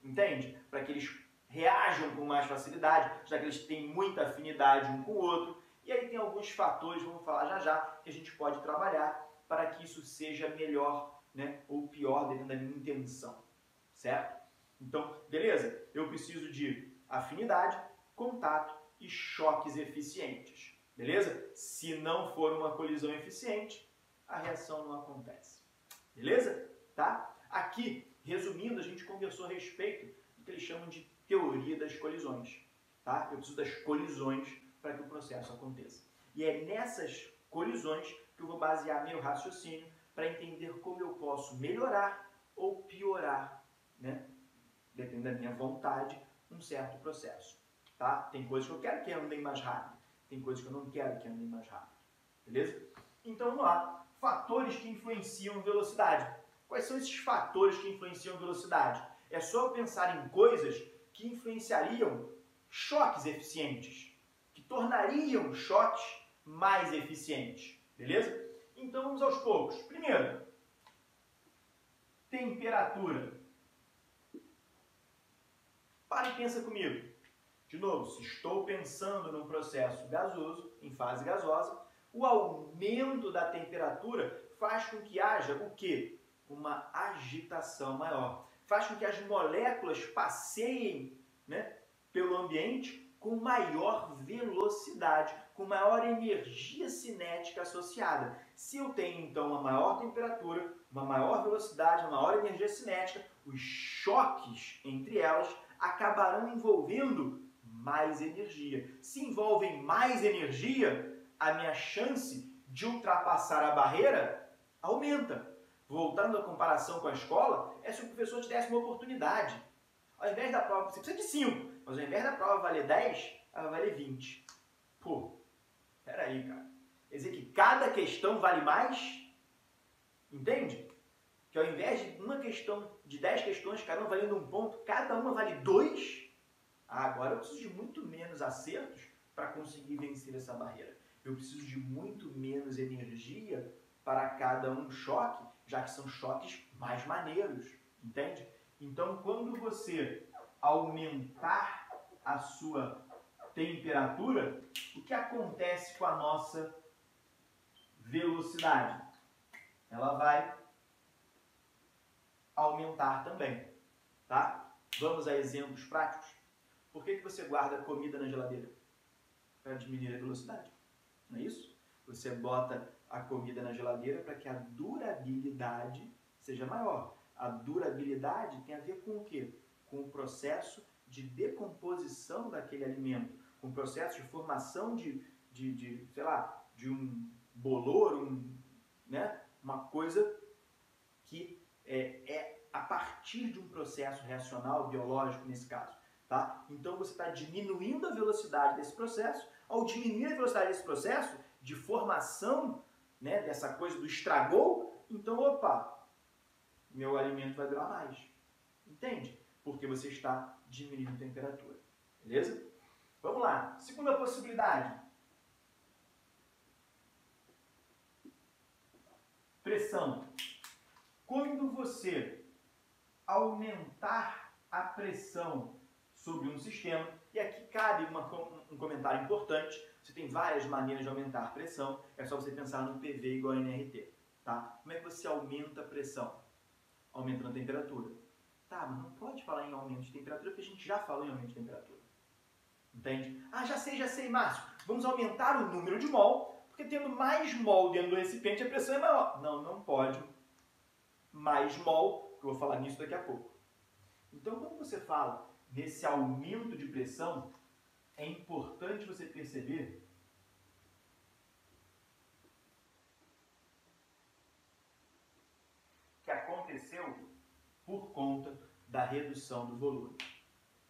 Entende? Para que eles reajam com mais facilidade, já que eles têm muita afinidade um com o outro. E aí tem alguns fatores, vamos falar já já, que a gente pode trabalhar para que isso seja melhor, ou pior, dependendo da minha intenção. Certo? Então, beleza? Eu preciso de afinidade, contato e choques eficientes. Beleza? Se não for uma colisão eficiente, a reação não acontece. Beleza? Tá? Aqui, resumindo, a gente conversou a respeito do que eles chamam de teoria das colisões. Tá? Eu preciso das colisões para que o processo aconteça. E é nessas colisões que eu vou basear meu raciocínio para para entender como eu posso melhorar ou piorar, né? Depende da minha vontade, um certo processo. Tá? Tem coisas que eu quero que andem mais rápido, tem coisas que eu não quero que andem mais rápido. Beleza? Então vamos lá. Fatores que influenciam velocidade. Quais são esses fatores que influenciam velocidade? É só eu pensar em coisas que influenciariam choques eficientes, que tornariam choques mais eficientes. Beleza? Então vamos aos poucos. Primeiro, temperatura. Para e pensa comigo. De novo, se estou pensando num processo gasoso, em fase gasosa, o aumento da temperatura faz com que haja o quê? Uma agitação maior. Faz com que as moléculas passeiem, né, pelo ambiente com maior velocidade, com maior energia cinética associada. Se eu tenho, então, uma maior temperatura, uma maior velocidade, uma maior energia cinética, os choques entre elas acabarão envolvendo mais energia. Se envolvem mais energia, a minha chance de ultrapassar a barreira aumenta. Voltando à comparação com a escola, é se o professor te desse uma oportunidade. Ao invés da prova, você precisa de 5, mas ao invés da prova valer 10, ela vai valer 20. Pô, peraí, cara. Quer dizer que cada questão vale mais? Entende? Que ao invés de uma questão, de 10 questões, cada uma valendo 1 ponto, cada uma vale 2? Agora eu preciso de muito menos acertos para conseguir vencer essa barreira. Eu preciso de muito menos energia para cada um choque, já que são choques mais maneiros, entende? Então, quando você aumentar a sua temperatura, o que acontece com a nossa velocidade? Ela vai aumentar também, tá? Vamos a exemplos práticos? Por que você guarda comida na geladeira? Para diminuir a velocidade, não é isso? Você bota a comida na geladeira para que a durabilidade seja maior. A durabilidade tem a ver com o quê? Com o processo de decomposição daquele alimento, com o processo de formação sei lá, de um bolor, né? Uma coisa que é a partir de um processo reacional, biológico nesse caso. Tá? Então você está diminuindo a velocidade desse processo. Ao diminuir a velocidade desse processo de formação, né, dessa coisa do estragou, então, opa, meu alimento vai durar mais. Entende? Porque você está diminuindo a temperatura. Beleza? Vamos lá. Segunda possibilidade. Pressão. Quando você aumentar a pressão sobre um sistema, e aqui cabe um comentário importante, você tem várias maneiras de aumentar a pressão, é só você pensar no PV igual a nRT. Tá? Como é que você aumenta a pressão? Aumentando a temperatura. Tá, mas não pode falar em aumento de temperatura, porque a gente já falou em aumento de temperatura. Entende? Ah, já sei, Márcio. Vamos aumentar o número de mol, porque tendo mais mol dentro do recipiente, a pressão é maior. Não, não pode. Mais mol, que eu vou falar nisso daqui a pouco. Então, quando você fala nesse aumento de pressão, é importante você perceber que aconteceu por conta da redução do volume.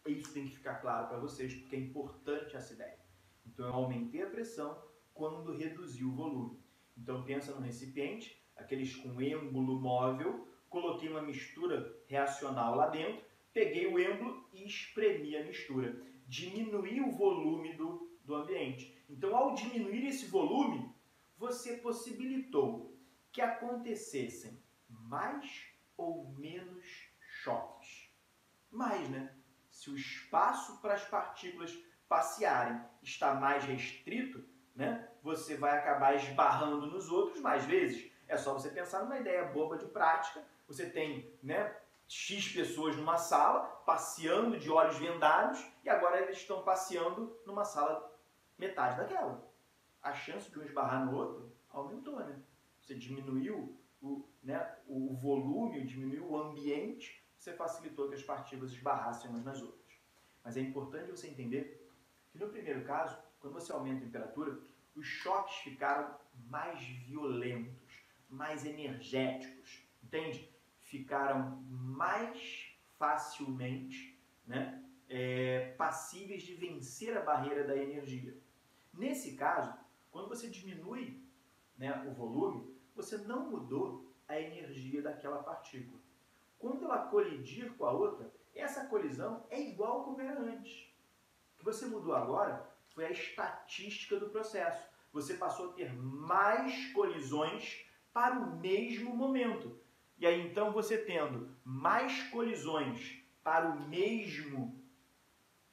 Isso tem que ficar claro para vocês, porque é importante essa ideia. Então, eu aumentei a pressão quando reduzi o volume. Então, pensa no recipiente, aqueles com êmbolo móvel, coloquei uma mistura reacional lá dentro, peguei o êmbolo e espremi a mistura. Diminuí o volume do ambiente. Então, ao diminuir esse volume, você possibilitou que acontecessem mais ou menos choques. Mais, né? Se o espaço para as partículas passearem está mais restrito, né, você vai acabar esbarrando nos outros mais vezes. É só você pensar numa ideia boba de prática. Você tem, né, X pessoas numa sala, passeando de olhos vendados, e agora eles estão passeando numa sala metade daquela. A chance de um esbarrar no outro aumentou, né? Você diminuiu o volume, diminuiu o ambiente, você facilitou que as partículas esbarrassem umas nas outras. Mas é importante você entender que no primeiro caso, quando você aumenta a temperatura, os choques ficaram mais violentos, mais energéticos, entende? Ficaram mais facilmente, né, passíveis de vencer a barreira da energia. Nesse caso, quando você diminui, né, o volume, você não mudou a energia daquela partícula. Quando ela colidir com a outra, essa colisão é igual como era antes. O que você mudou agora foi a estatística do processo. Você passou a ter mais colisões para o mesmo momento. E aí, então, você tendo mais colisões para o mesmo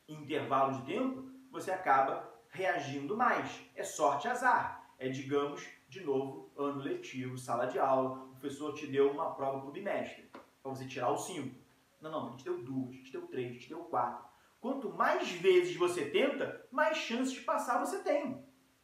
intervalo de tempo, você acaba reagindo mais. É sorte azar. É, digamos, de novo, ano letivo, sala de aula, o professor te deu uma prova para o bimestre, para você tirar o 5. Não, a gente deu 2, a gente deu 3, a gente deu 4. Quanto mais vezes você tenta, mais chances de passar você tem.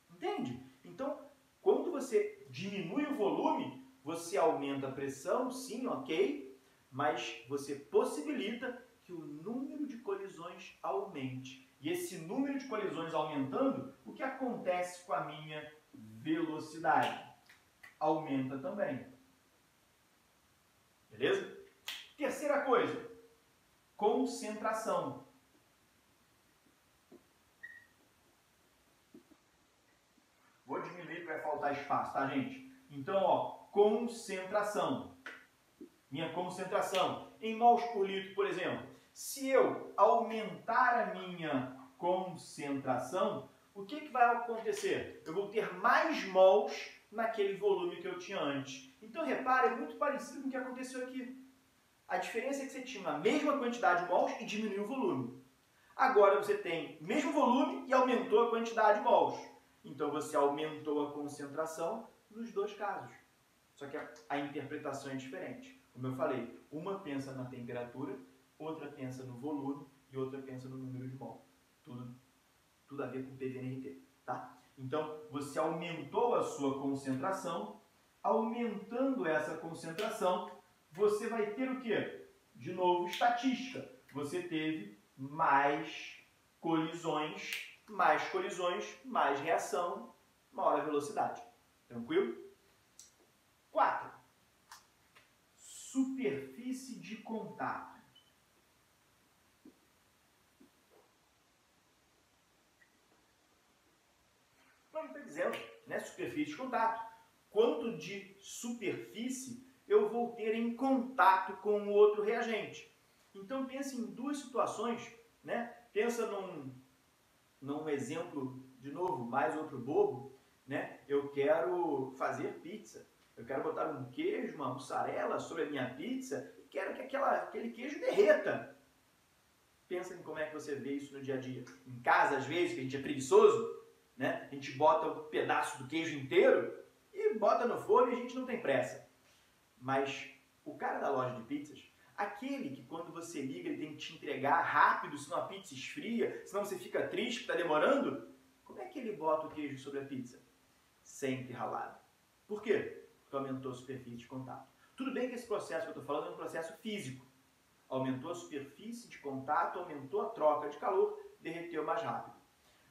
Entende? Então, quando você diminui o volume, você aumenta a pressão, sim, ok, mas você possibilita que o número de colisões aumente. E esse número de colisões aumentando, o que acontece com a minha velocidade? Aumenta também. Beleza? Terceira coisa, concentração. Vou diminuir porque vai faltar espaço, tá, gente? Então, ó, concentração. Minha concentração em mols por litro, por exemplo. Se eu aumentar a minha concentração, o que vai acontecer? Eu vou ter mais mols naquele volume que eu tinha antes. Então, repare, é muito parecido com o que aconteceu aqui. A diferença é que você tinha a mesma quantidade de mols e diminuiu o volume. Agora você tem o mesmo volume e aumentou a quantidade de mols. Então, você aumentou a concentração nos dois casos. Só que a interpretação é diferente. Como eu falei, uma pensa na temperatura, outra pensa no volume e outra pensa no número de mol. Tudo a ver com PVNRT, tá? Então, você aumentou a sua concentração. Aumentando essa concentração, você vai ter o quê? De novo, estatística. Você teve mais colisões, mais reação, maior a velocidade. Tranquilo? 4. Superfície de contato. O nome está dizendo, né? Superfície de contato. Quanto de superfície eu vou ter em contato com o outro reagente. Então, pense em duas situações, né? Pensa num exemplo, de novo, mais outro bobo, né? Eu quero fazer pizza. Eu quero botar um queijo, uma mussarela sobre a minha pizza e quero que aquele queijo derreta. Pensa em como é que você vê isso no dia a dia. Em casa, às vezes, que a gente é preguiçoso, né? A gente bota um pedaço do queijo inteiro e bota no forno e a gente não tem pressa. Mas o cara da loja de pizzas, aquele que quando você liga ele tem que te entregar rápido, senão a pizza esfria, senão você fica triste que está demorando, como é que ele bota o queijo sobre a pizza? Sempre ralado. Por quê? Porque aumentou a superfície de contato. Tudo bem que esse processo que eu estou falando é um processo físico. Aumentou a superfície de contato, aumentou a troca de calor, derreteu mais rápido.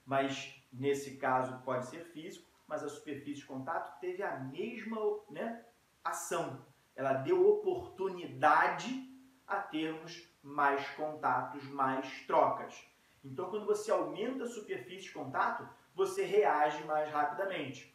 Mas nesse caso pode ser físico, mas a superfície de contato teve a mesma, né, ação. Ela deu oportunidade a termos mais contatos, mais trocas. Então, quando você aumenta a superfície de contato, você reage mais rapidamente.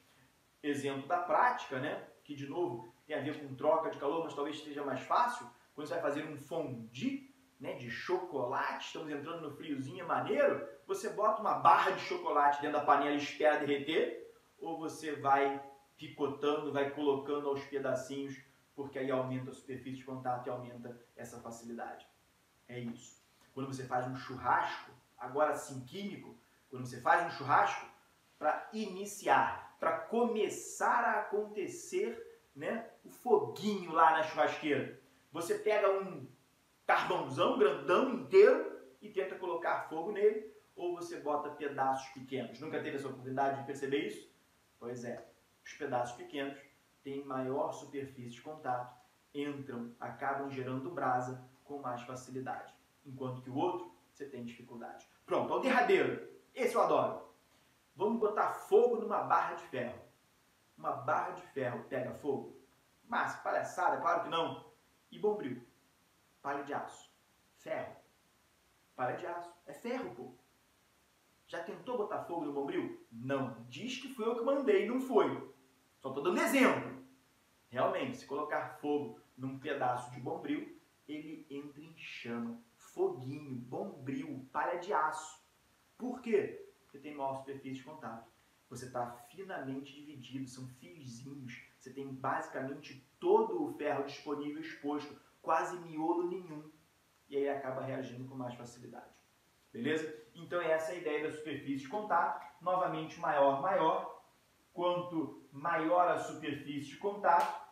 Exemplo da prática, né? Que, de novo, tem a ver com troca de calor, mas talvez seja mais fácil. Quando você vai fazer um fondue, né, de chocolate, estamos entrando no friozinho, é maneiro, você bota uma barra de chocolate dentro da panela e espera derreter, ou você vai picotando, vai colocando aos pedacinhos, porque aí aumenta a superfície de contato e aumenta essa facilidade. É isso. Quando você faz um churrasco, agora sim químico, quando você faz um churrasco, para iniciar, para começar a acontecer, né, o foguinho lá na churrasqueira, você pega um carvãozão grandão inteiro e tenta colocar fogo nele, ou você bota pedaços pequenos. Nunca teve essa oportunidade de perceber isso? Pois é, os pedaços pequenos têm maior superfície de contato, entram, acabam gerando brasa com mais facilidade, enquanto que o outro você tem dificuldade. Pronto, o derradeiro, esse eu adoro. Vamos botar fogo numa barra de ferro. Uma barra de ferro pega fogo? Massa, palhaçada, claro que não. E bombril? Palha de aço. Ferro. Palha de aço. É ferro, pô. Já tentou botar fogo no bombril? Não. Diz que foi eu que mandei, não foi. Só estou dando exemplo. Realmente, se colocar fogo num pedaço de bombril, ele entra em chama. Foguinho, bombril, palha de aço. Por quê? Porque tem maior superfície de contato. Você está finamente dividido, são fiozinhos. Você tem basicamente todo o ferro disponível exposto, quase miolo nenhum. E aí acaba reagindo com mais facilidade. Beleza? Então essa é a ideia da superfície de contato. Novamente, maior, maior. Quanto maior a superfície de contato,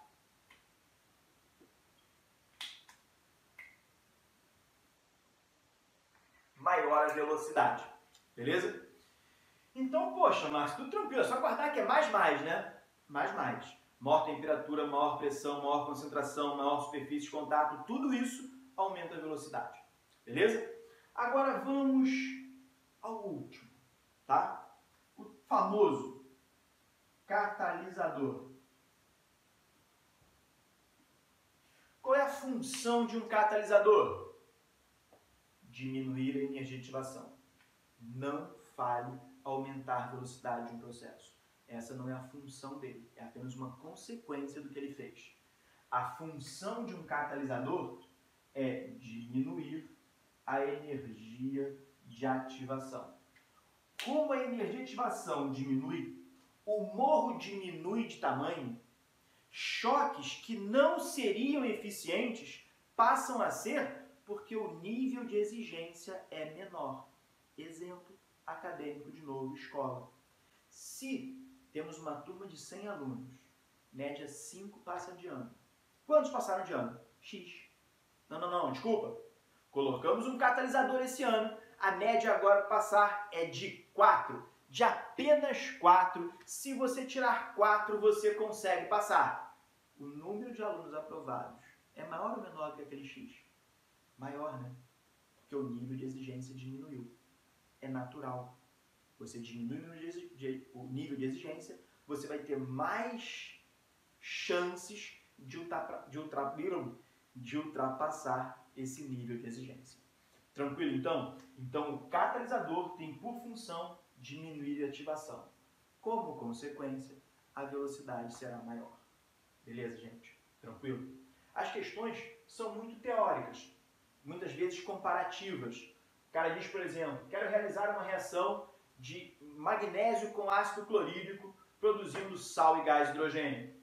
maior a velocidade. Beleza? Então, poxa, Márcio, tudo tranquilo. É só guardar que é mais, né? Mais. Maior temperatura, maior pressão, maior concentração, maior superfície de contato. Tudo isso aumenta a velocidade. Beleza? Agora vamos ao último, tá? O famoso catalisador. Qual é a função de um catalisador? Diminuir a energia de ativação. Não fale aumentar a velocidade de um processo. Essa não é a função dele, é apenas uma consequência do que ele fez. A função de um catalisador é diminuir a energia de ativação. Como a energia de ativação diminui, o morro diminui de tamanho, choques que não seriam eficientes passam a ser porque o nível de exigência é menor. Exemplo acadêmico de novo, escola. Se temos uma turma de 100 alunos, média 5 passam de ano. Quantos passaram de ano? X. Não, desculpa. Colocamos um catalisador esse ano, a média agora para passar é de 4. De apenas 4. Se você tirar 4, você consegue passar. O número de alunos aprovados é maior ou menor que aquele X? Maior, né? Porque o nível de exigência diminuiu. É natural. Você diminui o nível de exigência, você vai ter mais chances de ultrapassar esse nível de exigência. Tranquilo, então? Então, o catalisador tem por função diminuir a ativação. Como consequência, a velocidade será maior. Beleza, gente? Tranquilo? As questões são muito teóricas, muitas vezes comparativas. O cara diz, por exemplo, quero realizar uma reação de magnésio com ácido clorídrico produzindo sal e gás hidrogênio.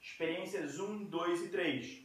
Experiências 1, 2 e 3.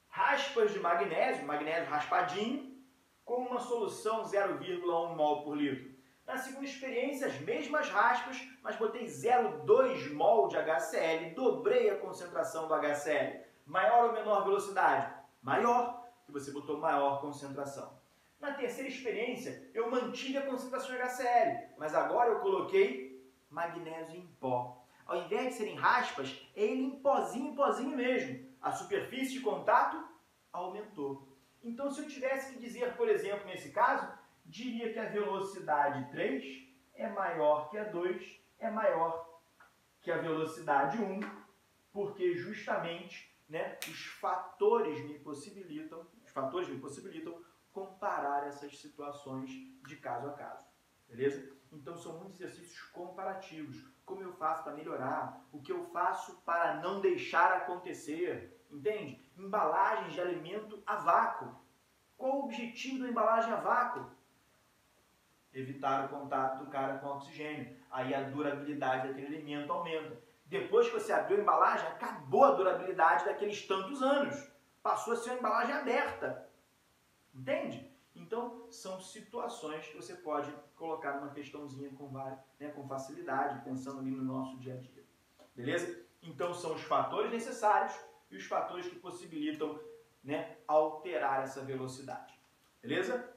Raspas de magnésio raspadinho, com uma solução 0,1 mol por litro. Na segunda experiência, as mesmas raspas, mas botei 0,2 mol de HCl, dobrei a concentração do HCl. Maior ou menor velocidade? Maior, que você botou maior concentração. Na terceira experiência, eu mantive a concentração de HCl, mas agora eu coloquei magnésio em pó. Ao invés de serem raspas, é ele em pozinho mesmo. A superfície de contato aumentou. Então, se eu tivesse que dizer, por exemplo, nesse caso, diria que a velocidade 3 é maior que a 2, é maior que a velocidade 1, porque justamente, né, os fatores me possibilitam comparar essas situações de caso a caso. Beleza? Então, são muitos exercícios comparativos. Como eu faço para melhorar? O que eu faço para não deixar acontecer? Entende? Embalagens de alimento a vácuo. Qual o objetivo da embalagem a vácuo? Evitar o contato do cara com oxigênio. Aí a durabilidade daquele alimento aumenta. Depois que você abriu a embalagem, acabou a durabilidade daqueles tantos anos. Passou a ser uma embalagem aberta. Entende? Então, são situações que você pode colocar numa questãozinha com facilidade, pensando ali no nosso dia a dia. Beleza? Então, são os fatores necessários e os fatores que possibilitam, né, alterar essa velocidade. Beleza?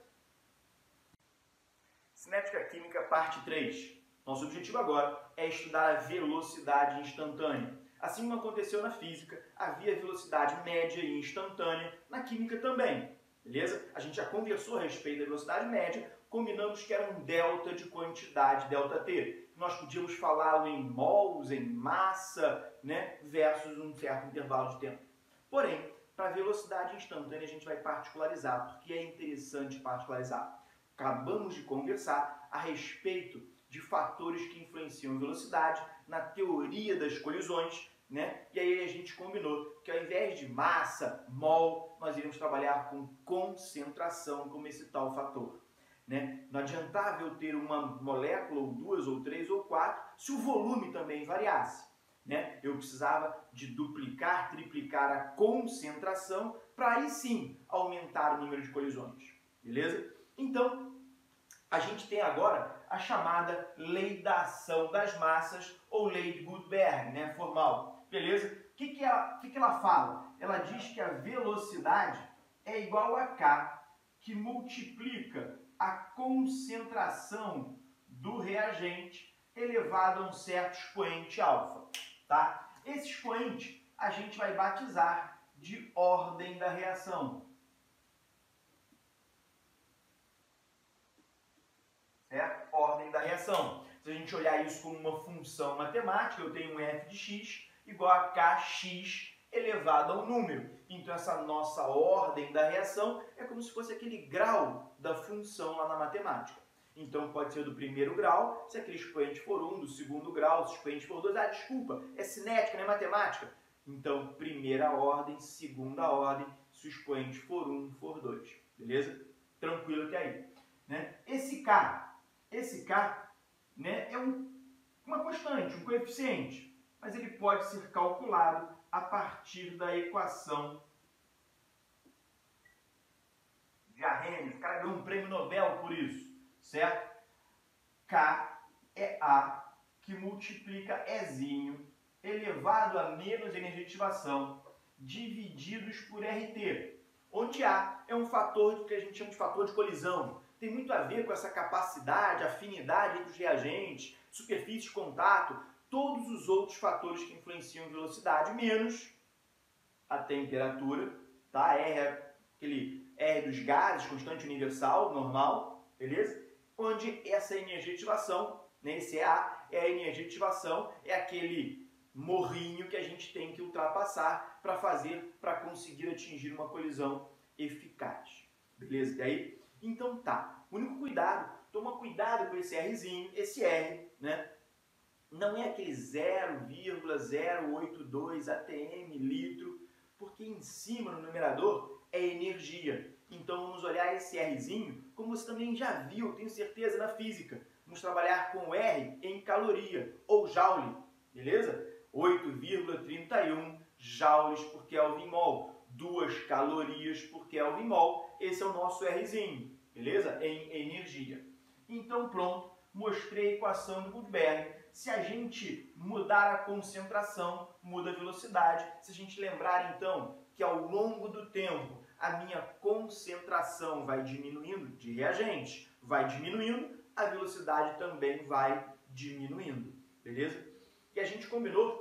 Cinética Química, parte 3. Nosso objetivo agora é estudar a velocidade instantânea. Assim como aconteceu na física, havia velocidade média e instantânea, na química também. Beleza? A gente já conversou a respeito da velocidade média, combinamos que era um delta de quantidade, delta T. Nós podíamos falá-lo em mols, em massa, né, versus um certo intervalo de tempo. Porém, para a velocidade instantânea a gente vai particularizar, porque é interessante particularizar. Acabamos de conversar a respeito de fatores que influenciam a velocidade na teoria das colisões, né? E aí a gente combinou que ao invés de massa, mol, nós iremos trabalhar com concentração como esse tal fator. Né? Não adiantava eu ter uma molécula, ou duas, ou três, ou quatro, se o volume também variasse. Né? Eu precisava de duplicar, triplicar a concentração para aí sim aumentar o número de colisões. Beleza? Então, a gente tem agora a chamada lei da ação das massas ou lei de Gutenberg, né? Formal. Beleza? O que ela fala? Ela diz que a velocidade é igual a K, que multiplica a concentração do reagente elevado a um certo expoente alfa. Tá? Esse expoente a gente vai batizar de ordem da reação. Certo? Ordem da reação. Se a gente olhar isso como uma função matemática, eu tenho um f de x igual a kx elevado a um número. Então essa nossa ordem da reação é como se fosse aquele grau da função lá na matemática. Então pode ser do primeiro grau, se aquele expoente for 1, do segundo grau, se o expoente for 2, desculpa, é cinética, não é matemática. Então, primeira ordem, segunda ordem, se o expoente for 1, for 2. Beleza? Tranquilo até aí. Né? Esse K, né, é uma constante, um coeficiente, mas ele pode ser calculado a partir da equação de Arrhenius. O cara ganhou um prêmio Nobel por isso, certo? K é A que multiplica Ezinho elevado a menos energia de ativação divididos por RT, onde A é um fator que a gente chama de fator de colisão. Tem muito a ver com essa capacidade, afinidade entre os reagentes, superfície de contato, todos os outros fatores que influenciam a velocidade, menos a temperatura, tá? R é aquele R dos gases, constante universal, normal, beleza? Onde essa energia de ativação, né, esse A é a energia de ativação, é aquele morrinho que a gente tem que ultrapassar para conseguir atingir uma colisão eficaz. Beleza? E aí? Então tá. O único cuidado, toma cuidado com esse Rzinho, esse R, né? Não é aquele 0,082 atm litro, porque em cima no numerador é energia. Então vamos olhar esse Rzinho, como você também já viu, tenho certeza, na física. Vamos trabalhar com o R em caloria, ou joule, beleza? 8,31 joules por Kelvin mol. 2 calorias por Kelvin mol. Esse é o nosso Rzinho, beleza? Em energia. Então pronto, mostrei a equação de Gutenberg. Se a gente mudar a concentração, muda a velocidade. Se a gente lembrar então que ao longo do tempo a minha concentração vai diminuindo de reagentes, vai diminuindo, a velocidade também vai diminuindo, beleza? E a gente combinou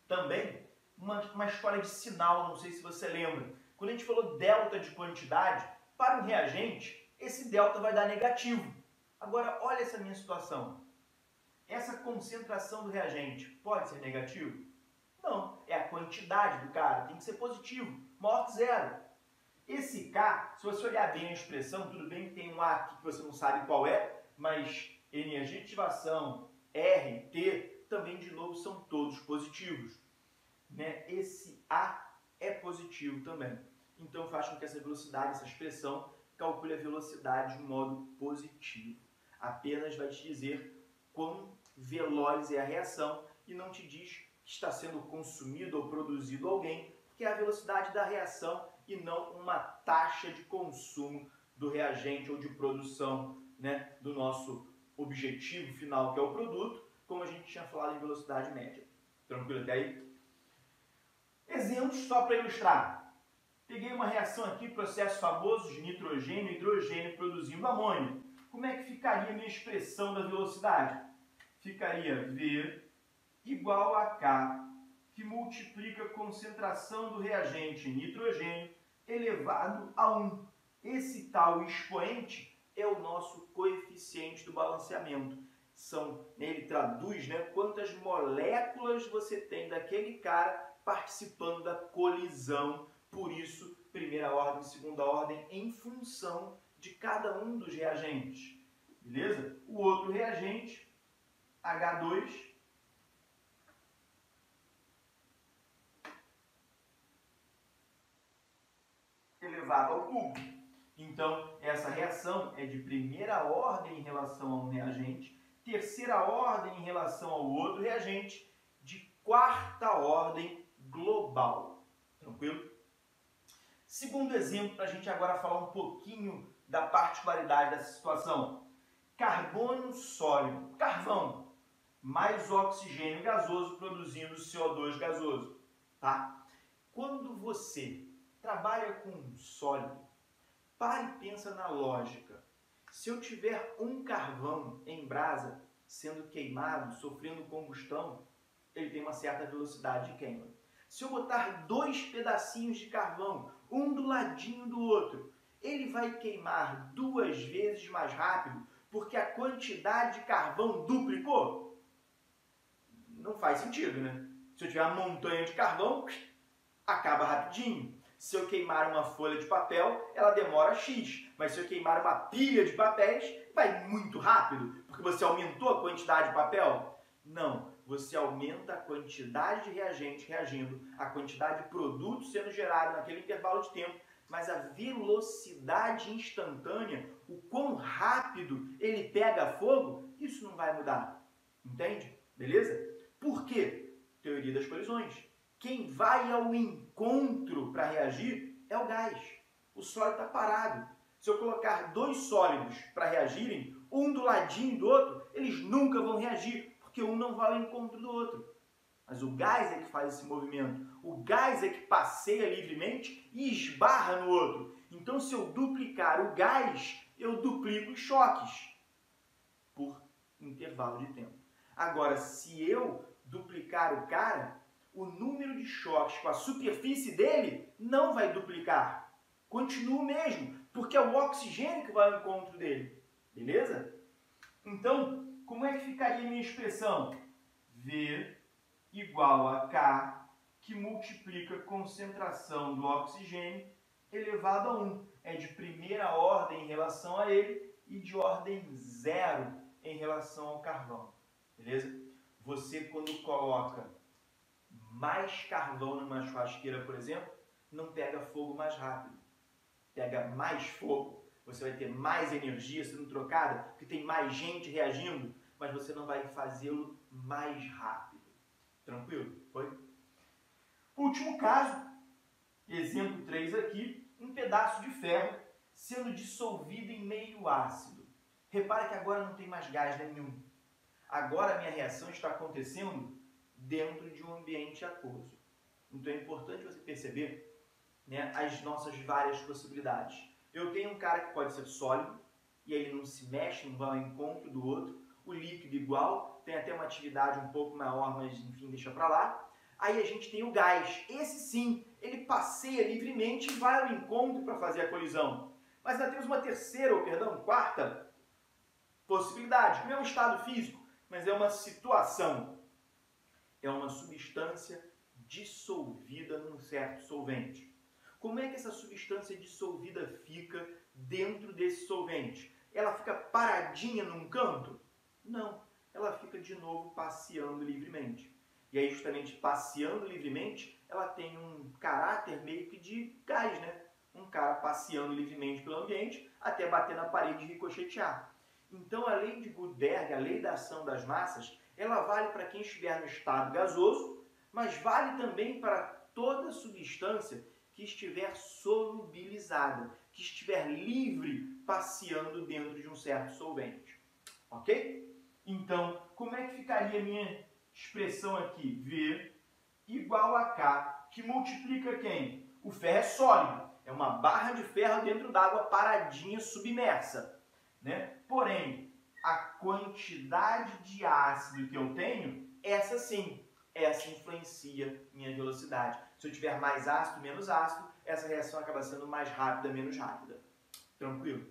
também uma história de sinal, não sei se você lembra. Quando a gente falou delta de quantidade, para um reagente, esse delta vai dar negativo. Agora, olha essa minha situação. Essa concentração do reagente pode ser negativo? Não, é a quantidade do cara, tem que ser positivo, maior que zero. Esse K, se você olhar bem a expressão, tudo bem que tem um A aqui que você não sabe qual é, mas energia de ativação, R, T, também de novo são todos positivos. Né? Esse A é positivo também. Então faz com que essa velocidade, essa expressão, calcule a velocidade de modo positivo. Apenas vai te dizer quão veloz é a reação e não te diz que está sendo consumido ou produzido alguém, que é a velocidade da reação e não uma taxa de consumo do reagente ou de produção, né, do nosso objetivo final, que é o produto, como a gente tinha falado em velocidade média. Tranquilo até aí? Exemplos só para ilustrar. Peguei uma reação aqui, processo famoso de nitrogênio e hidrogênio produzindo amônio. Como é que ficaria a minha expressão da velocidade? Ficaria V igual a K, que multiplica a concentração do reagente nitrogênio elevado a 1. Esse tal expoente é o nosso coeficiente do balanceamento. ele traduz, né, quantas moléculas você tem daquele cara participando da colisão. Por isso, primeira ordem, segunda ordem, em função de cada um dos reagentes. Beleza? O outro reagente, H2, elevado ao cubo. Então, essa reação é de primeira ordem em relação a um reagente, terceira ordem em relação ao outro reagente, de quarta ordem global. Tranquilo? Segundo exemplo, para a gente agora falar um pouquinho da particularidade dessa situação. Carbono sólido, carvão, mais oxigênio gasoso produzindo CO2 gasoso. Tá? Quando você trabalha com sólido, pare e pensa na lógica. Se eu tiver um carvão em brasa sendo queimado, sofrendo combustão, ele tem uma certa velocidade de queima. Se eu botar 2 pedacinhos de carvão, um do ladinho do outro, ele vai queimar 2 vezes mais rápido porque a quantidade de carvão duplicou? Não faz sentido, né? Se eu tiver uma montanha de carvão, acaba rapidinho. Se eu queimar uma folha de papel, ela demora X. Mas se eu queimar uma pilha de papéis, vai muito rápido, porque você aumentou a quantidade de papel? Não, você aumenta a quantidade de reagente reagindo, a quantidade de produto sendo gerado naquele intervalo de tempo, mas a velocidade instantânea, o quão rápido ele pega fogo, isso não vai mudar. Entende? Beleza? Por quê? Teoria das colisões. Quem vai ao encontro para reagir é o gás. O sólido está parado. Se eu colocar 2 sólidos para reagirem, um do ladinho do outro, eles nunca vão reagir, porque um não vai ao encontro do outro. Mas o gás é que faz esse movimento. O gás é que passeia livremente e esbarra no outro. Então, se eu duplicar o gás, eu duplico os choques por intervalo de tempo. Agora, se eu duplicar o cara, o número de choques com a superfície dele não vai duplicar. Continua o mesmo, porque é o oxigênio que vai ao encontro dele. Beleza? Então, como é que ficaria a minha expressão? V igual a K, que multiplica a concentração do oxigênio elevado a 1. É de primeira ordem em relação a ele e de ordem 0 em relação ao carvão. Beleza? Você, quando coloca mais carvão numa churrasqueira, por exemplo, não pega fogo mais rápido. Pega mais fogo. Você vai ter mais energia sendo trocada, porque tem mais gente reagindo, mas você não vai fazê-lo mais rápido. Tranquilo? Foi? Último caso, exemplo 3 aqui, um pedaço de ferro sendo dissolvido em meio ácido. Repara que agora não tem mais gás nenhum. Agora a minha reação está acontecendo dentro de um ambiente aquoso. Então é importante você perceber, né, as nossas várias possibilidades. Eu tenho um cara que pode ser sólido, e ele não se mexe, não vai ao encontro do outro. O líquido igual, tem até uma atividade um pouco maior, mas enfim, deixa para lá. Aí a gente tem o gás. Esse sim, ele passeia livremente e vai ao encontro para fazer a colisão. Mas ainda temos uma quarta possibilidade. Não é um estado físico, mas é uma situação. É uma substância dissolvida num certo solvente. Como é que essa substância dissolvida fica dentro desse solvente? Ela fica paradinha num canto? Não, ela fica de novo passeando livremente. E aí, justamente passeando livremente, ela tem um caráter meio que de gás, né? Um cara passeando livremente pelo ambiente até bater na parede e ricochetear. Então, a lei de Gutenberg, a lei da ação das massas, ela vale para quem estiver no estado gasoso, mas vale também para toda substância que estiver solubilizada, que estiver livre passeando dentro de um certo solvente. Ok? Então, como é que ficaria a minha expressão aqui? V igual a K, que multiplica quem? O ferro é sólido, é uma barra de ferro dentro d'água paradinha, submersa. Né? Porém, a quantidade de ácido que eu tenho, essa sim, essa influencia minha velocidade. Se eu tiver mais ácido, menos ácido, essa reação acaba sendo mais rápida, menos rápida. Tranquilo?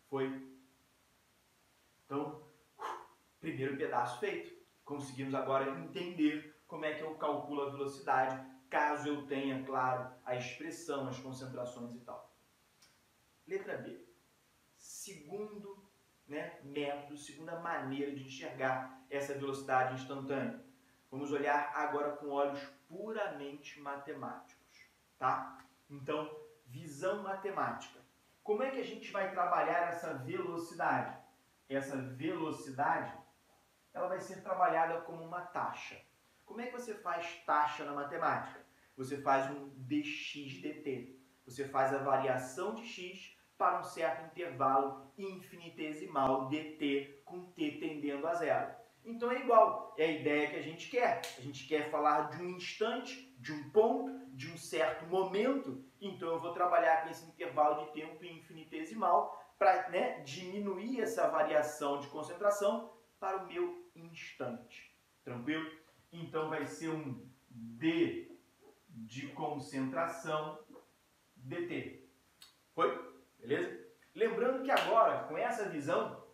Foi? Então, Primeiro pedaço feito. Conseguimos agora entender como é que eu calculo a velocidade, caso eu tenha, claro, a expressão, as concentrações e tal. Letra B. Segundo método, segunda maneira de enxergar essa velocidade instantânea. Vamos olhar agora com olhos puramente matemáticos, tá? Então, visão matemática. Como é que a gente vai trabalhar essa velocidade? Essa velocidade, ela vai ser trabalhada como uma taxa. Como é que você faz taxa na matemática? Você faz um dx dt. Você faz a variação de x para um certo intervalo infinitesimal dt com t tendendo a zero. Então é igual, é a ideia que a gente quer. A gente quer falar de um instante, de um ponto, de um certo momento. Então eu vou trabalhar com esse intervalo de tempo infinitesimal para diminuir essa variação de concentração para o meu instante. Tranquilo? Então vai ser um d de concentração dt. Foi? Beleza? Lembrando que agora, com essa visão,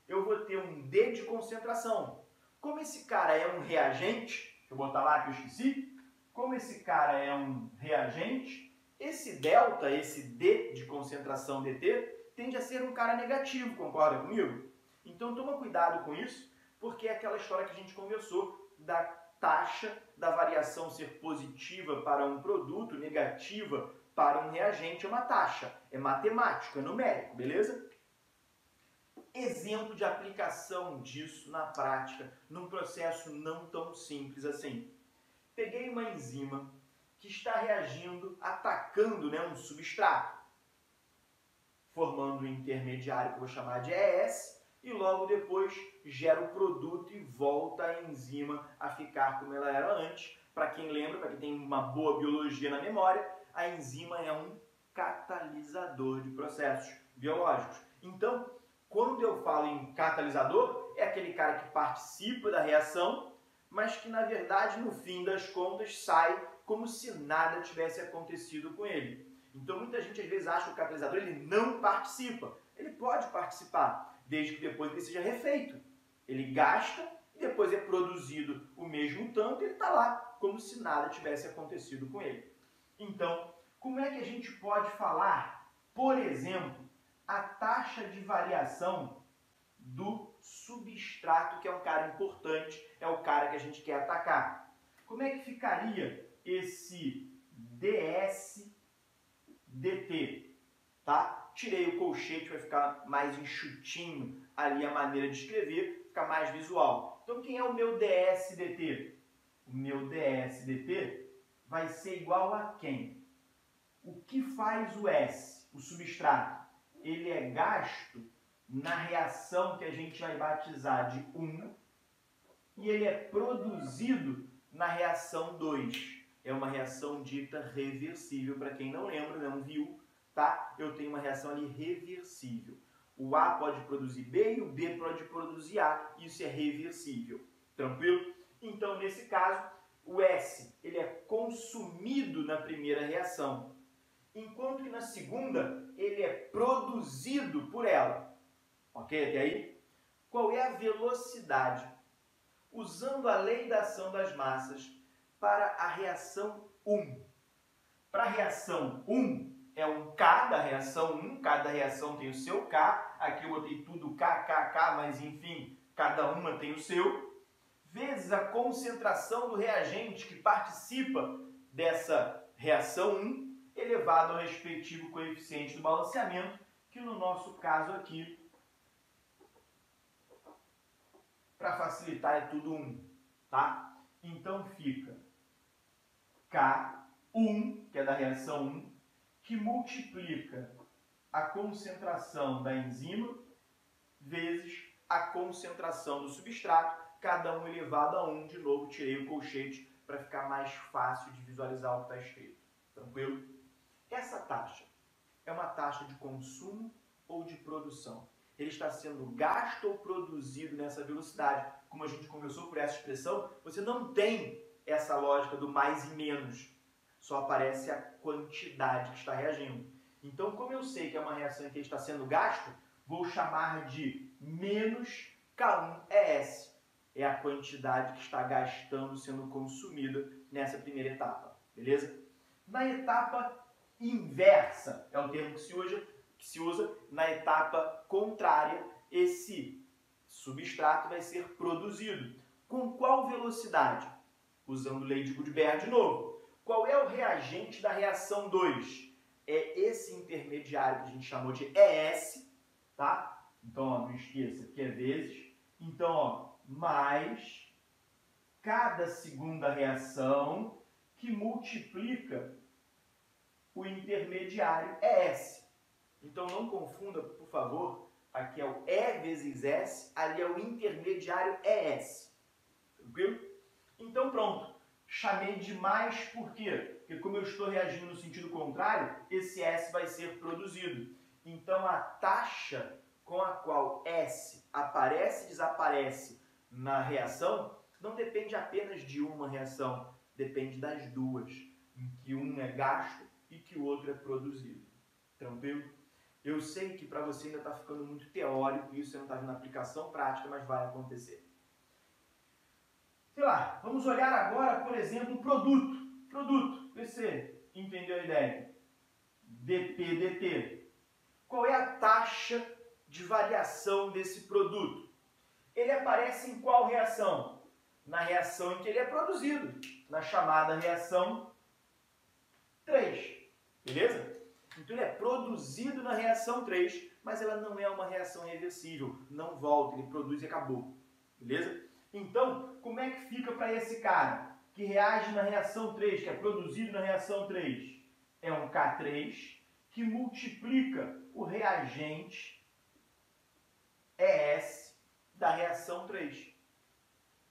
eu vou ter um d de concentração. Como esse cara é um reagente, deixa eu botar lá que eu esqueci. Como esse cara é um reagente, esse delta, esse d de concentração dt, tende a ser um cara negativo, concorda comigo? Então toma cuidado com isso, porque é aquela história que a gente conversou da taxa da variação ser positiva para um produto, negativa para um reagente, é uma taxa, é matemático, é numérico, beleza? Exemplo de aplicação disso na prática, num processo não tão simples assim. Peguei uma enzima que está reagindo, atacando um substrato, formando um intermediário que eu vou chamar de ES, e logo depois gera o produto e volta a enzima a ficar como ela era antes. Para quem lembra, para quem tem uma boa biologia na memória, a enzima é um catalisador de processos biológicos. Então, quando eu falo em catalisador, é aquele cara que participa da reação, mas que, na verdade, no fim das contas, sai como se nada tivesse acontecido com ele. Então, muita gente, às vezes, acha que o catalisador ele não participa. Ele pode participar, desde que depois ele seja refeito. Ele gasta e depois é produzido o mesmo tanto e ele está lá, como se nada tivesse acontecido com ele. Então, como é que a gente pode falar, por exemplo, a taxa de variação do substrato, que é um cara importante, é o cara que a gente quer atacar? Como é que ficaria esse ds dt? Tá? Tirei o colchete, vai ficar mais enxutinho ali a maneira de escrever, fica mais visual. Então, quem é o meu ds dt? O meu ds dt vai ser igual a quem? O que faz o S, o substrato? Ele é gasto na reação que a gente vai batizar de 1 e ele é produzido na reação 2. É uma reação dita reversível, para quem não lembra, não viu, tá? Eu tenho uma reação ali reversível. O A pode produzir B e o B pode produzir A, isso é reversível. Tranquilo? Então, nesse caso, o S ele é consumido na primeira reação, enquanto que na segunda ele é produzido por ela. Ok? Até aí? Qual é a velocidade? Usando a lei da ação das massas para a reação 1. Para a reação 1 é um K da reação 1, cada reação tem o seu K, aqui eu botei tudo K, K, K, mas enfim, cada uma tem o seu, vezes a concentração do reagente que participa dessa reação 1, elevado ao respectivo coeficiente do balanceamento, que no nosso caso aqui, para facilitar, é tudo 1, tá? Então fica K1, que é da reação 1, que multiplica a concentração da enzima vezes a concentração do substrato, cada um elevado a 1. De novo, tirei o colchete para ficar mais fácil de visualizar o que está escrito. Tranquilo? Essa taxa é uma taxa de consumo ou de produção? Ele está sendo gasto ou produzido nessa velocidade? Como a gente conversou por essa expressão, você não tem essa lógica do mais e menos. Só aparece a quantidade que está reagindo. Então, como eu sei que é uma reação em que está sendo gasto, vou chamar de menos K1 é S, é a quantidade que está gastando, sendo consumida nessa primeira etapa, beleza? Na etapa inversa, é o termo que se usa na etapa contrária, esse substrato vai ser produzido. Com qual velocidade? Usando lei de Goodberg de novo. Qual é o reagente da reação 2? É esse intermediário que a gente chamou de ES, tá? Então, ó, não esqueça que é vezes. Então, ó, mais cada segunda reação que multiplica o intermediário ES. Então, não confunda, por favor, aqui é o E vezes S, ali é o intermediário ES. Tranquilo? Então, pronto. Chamei de mais por quê? Porque como eu estou reagindo no sentido contrário, esse S vai ser produzido. Então, a taxa com a qual S aparece e desaparece na reação não depende apenas de uma reação, depende das duas, em que um é gasto e que o outro é produzido. Tranquilo? Eu sei que para você ainda está ficando muito teórico, isso você não está vendo aplicação prática, mas vai acontecer. Sei lá, vamos olhar agora, por exemplo, o produto. Produto, você entendeu a ideia? dP, dt. Qual é a taxa de variação desse produto? Ele aparece em qual reação? Na reação em que ele é produzido, na chamada reação 3. Beleza? Então ele é produzido na reação 3, mas ela não é uma reação reversível. Não volta, ele produz e acabou. Beleza? Então, como é que fica para esse cara que reage na reação 3, que é produzido na reação 3? É um K3 que multiplica o reagente ES da reação 3.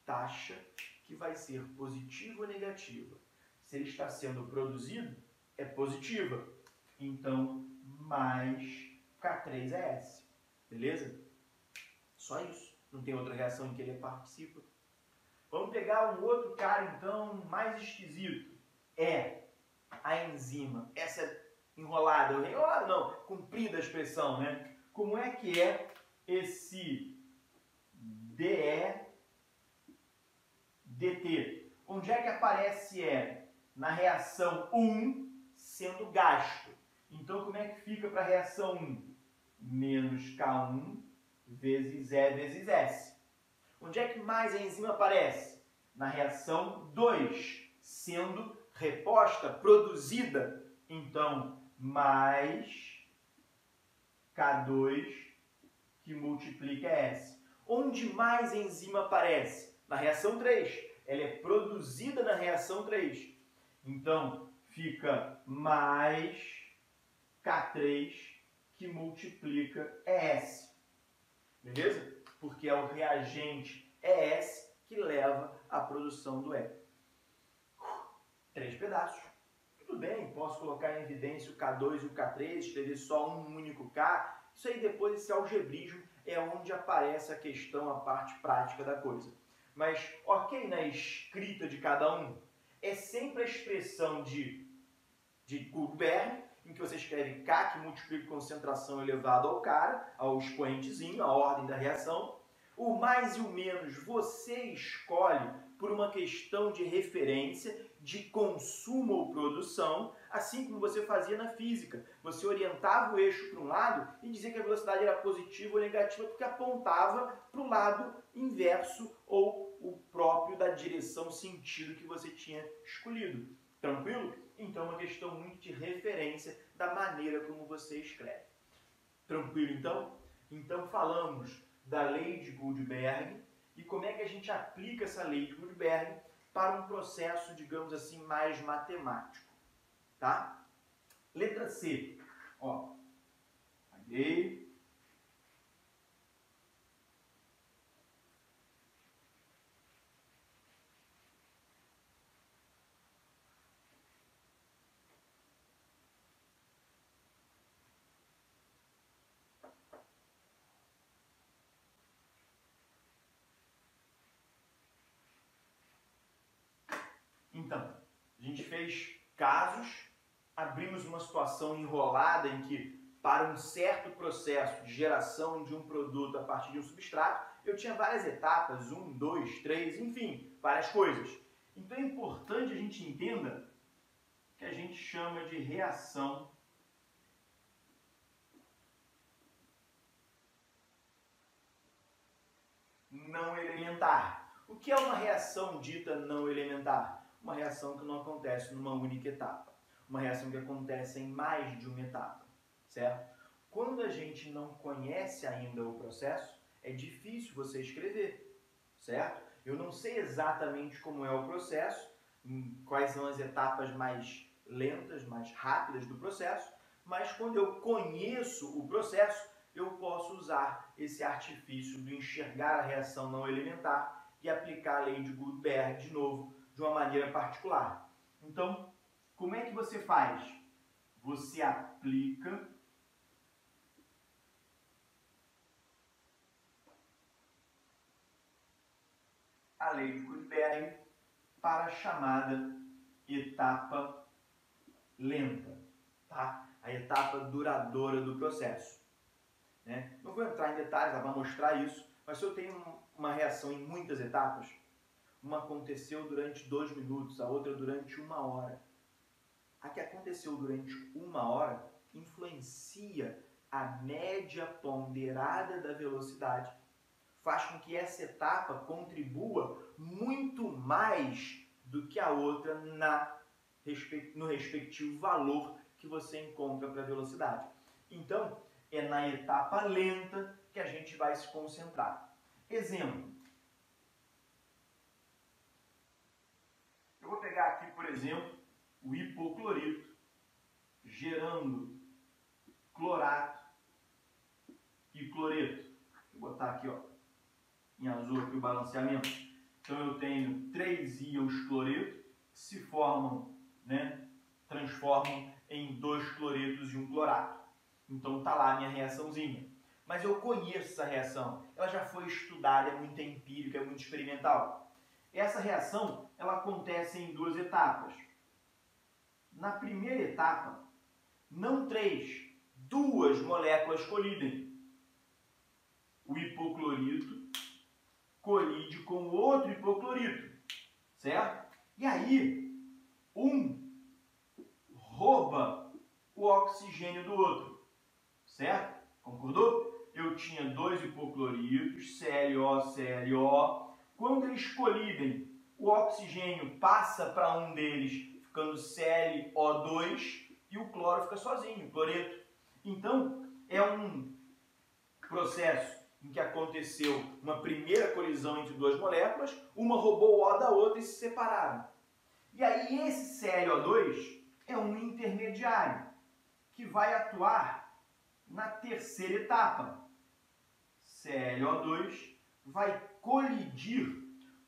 Taxa que vai ser positiva ou negativa. Se ele está sendo produzido, é positiva. Então, mais K3ES. Beleza? Só isso. Não tem outra reação em que ele participa. Vamos pegar um outro cara, então, mais esquisito. É a enzima. Essa é enrolada. Enrolada não, comprida a expressão, né? Como é que é esse DE dt? Onde é que aparece E? Na reação 1 sendo gasto. Então, como é que fica para a reação 1? Menos K1 vezes E vezes S. Onde é que mais a enzima aparece? Na reação 2, sendo reposta, produzida. Então, mais K2 que multiplica S. Onde mais a enzima aparece? Na reação 3. Ela é produzida na reação 3. Então, fica mais K3 que multiplica ES. Beleza? Porque é o reagente ES que leva à produção do E. 3 pedaços. Tudo bem, posso colocar em evidência o K2 e o K3, escrever só um único K. Isso aí depois, esse algebrismo, é onde aparece a questão, a parte prática da coisa. Mas, ok, na escrita de cada um, é sempre a expressão de Goodberg, em que você escreve K, que multiplica concentração elevado ao cara, ao expoentezinho, a ordem da reação. O mais e o menos você escolhe por uma questão de referência, de consumo ou produção, assim como você fazia na física. Você orientava o eixo para um lado e dizia que a velocidade era positiva ou negativa porque apontava para o lado inverso ou o próprio da direção, sentido que você tinha escolhido. Tranquilo? Então, é uma questão muito de referência da maneira como você escreve. Tranquilo, então? Então, falamos da lei de Goodberg e como é que a gente aplica essa lei de Goodberg para um processo, digamos assim, mais matemático. Tá? Letra C. Ó, apaguei. Então, a gente fez casos, abrimos uma situação enrolada em que, para um certo processo de geração de um produto a partir de um substrato, eu tinha várias etapas, 1, 2, 3, enfim, várias coisas. Então é importante a gente entenda que a gente chama de reação não elementar. O que é uma reação dita não elementar? Uma reação que não acontece numa única etapa. Uma reação que acontece em mais de uma etapa, certo? Quando a gente não conhece ainda o processo, é difícil você escrever, certo? Eu não sei exatamente como é o processo, quais são as etapas mais lentas, mais rápidas do processo, mas quando eu conheço o processo, eu posso usar esse artifício de enxergar a reação não elementar e aplicar a lei de Gutenberg de novo, de uma maneira particular. Então, como é que você faz? Você aplica a lei de Gutenberg para a chamada etapa lenta, tá? A etapa duradoura do processo. Né? Não vou entrar em detalhes, ela vai mostrar isso, mas se eu tenho uma reação em muitas etapas, uma aconteceu durante 2 minutos, a outra durante 1 hora. A que aconteceu durante 1 hora influencia a média ponderada da velocidade, faz com que essa etapa contribua muito mais do que a outra no respectivo valor que você encontra para a velocidade. Então, é na etapa lenta que a gente vai se concentrar. Exemplo. Eu vou pegar aqui, por exemplo, o hipoclorito gerando clorato e cloreto. Vou botar aqui, ó, em azul aqui o balanceamento. Então eu tenho 3 íons cloreto que se formam, né, transformam em 2 cloretos e 1 clorato. Então está lá a minha reaçãozinha. Mas eu conheço essa reação, ela já foi estudada, é muito empírica, é muito experimental. Essa reação, ela acontece em 2 etapas. Na primeira etapa, não 3, 2 moléculas colidem. O hipoclorito colide com outro hipoclorito, certo? E aí, um rouba o oxigênio do outro, certo? Concordou? Eu tinha 2 hipocloritos, ClO, ClO. Quando eles colidem, o oxigênio passa para um deles, ficando ClO2, e o cloro fica sozinho, o cloreto. Então, é um processo em que aconteceu uma primeira colisão entre 2 moléculas, uma roubou o O da outra e se separaram. E aí esse ClO2 é um intermediário que vai atuar na terceira etapa. ClO2 vai colidir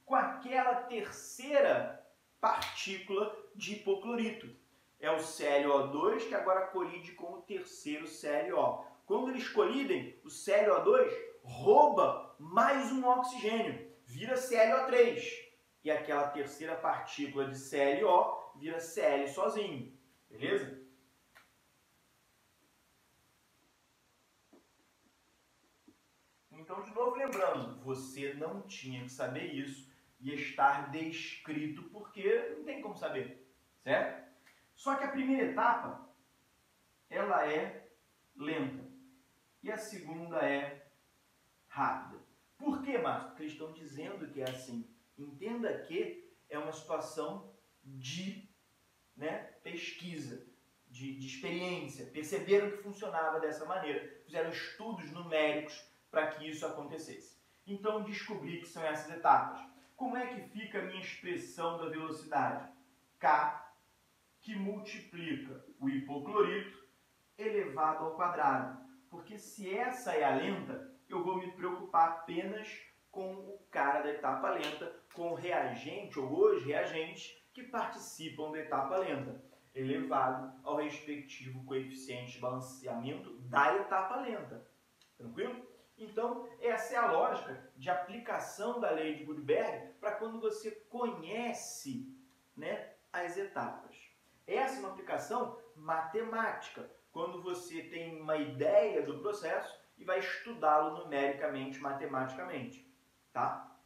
com aquela terceira partícula de hipoclorito. É o ClO2 que agora colide com o terceiro ClO. Quando eles colidem, o ClO2 rouba mais um oxigênio, vira ClO3. E aquela terceira partícula de ClO vira Cl sozinho. Beleza? Então, de novo, lembrando, você não tinha que saber isso e estar descrito, porque não tem como saber, certo? Só que a primeira etapa, ela é lenta e a segunda é rápida. Por quê, Márcio? Porque eles estão dizendo que é assim. Entenda que é uma situação de pesquisa, de experiência. Perceberam que funcionava dessa maneira. Fizeram estudos numéricos para que isso acontecesse. Então, descobri que são essas etapas. Como é que fica a minha expressão da velocidade? K, que multiplica o hipoclorito elevado ao quadrado. Porque se essa é a lenta, eu vou me preocupar apenas com o cara da etapa lenta, com o reagente ou os reagentes que participam da etapa lenta, elevado ao respectivo coeficiente de balanceamento da etapa lenta. Tranquilo? Então, essa é a lógica de aplicação da lei de Gutenberg para quando você conhece, as etapas. Essa é uma aplicação matemática, quando você tem uma ideia do processo e vai estudá-lo numericamente, matematicamente, tá?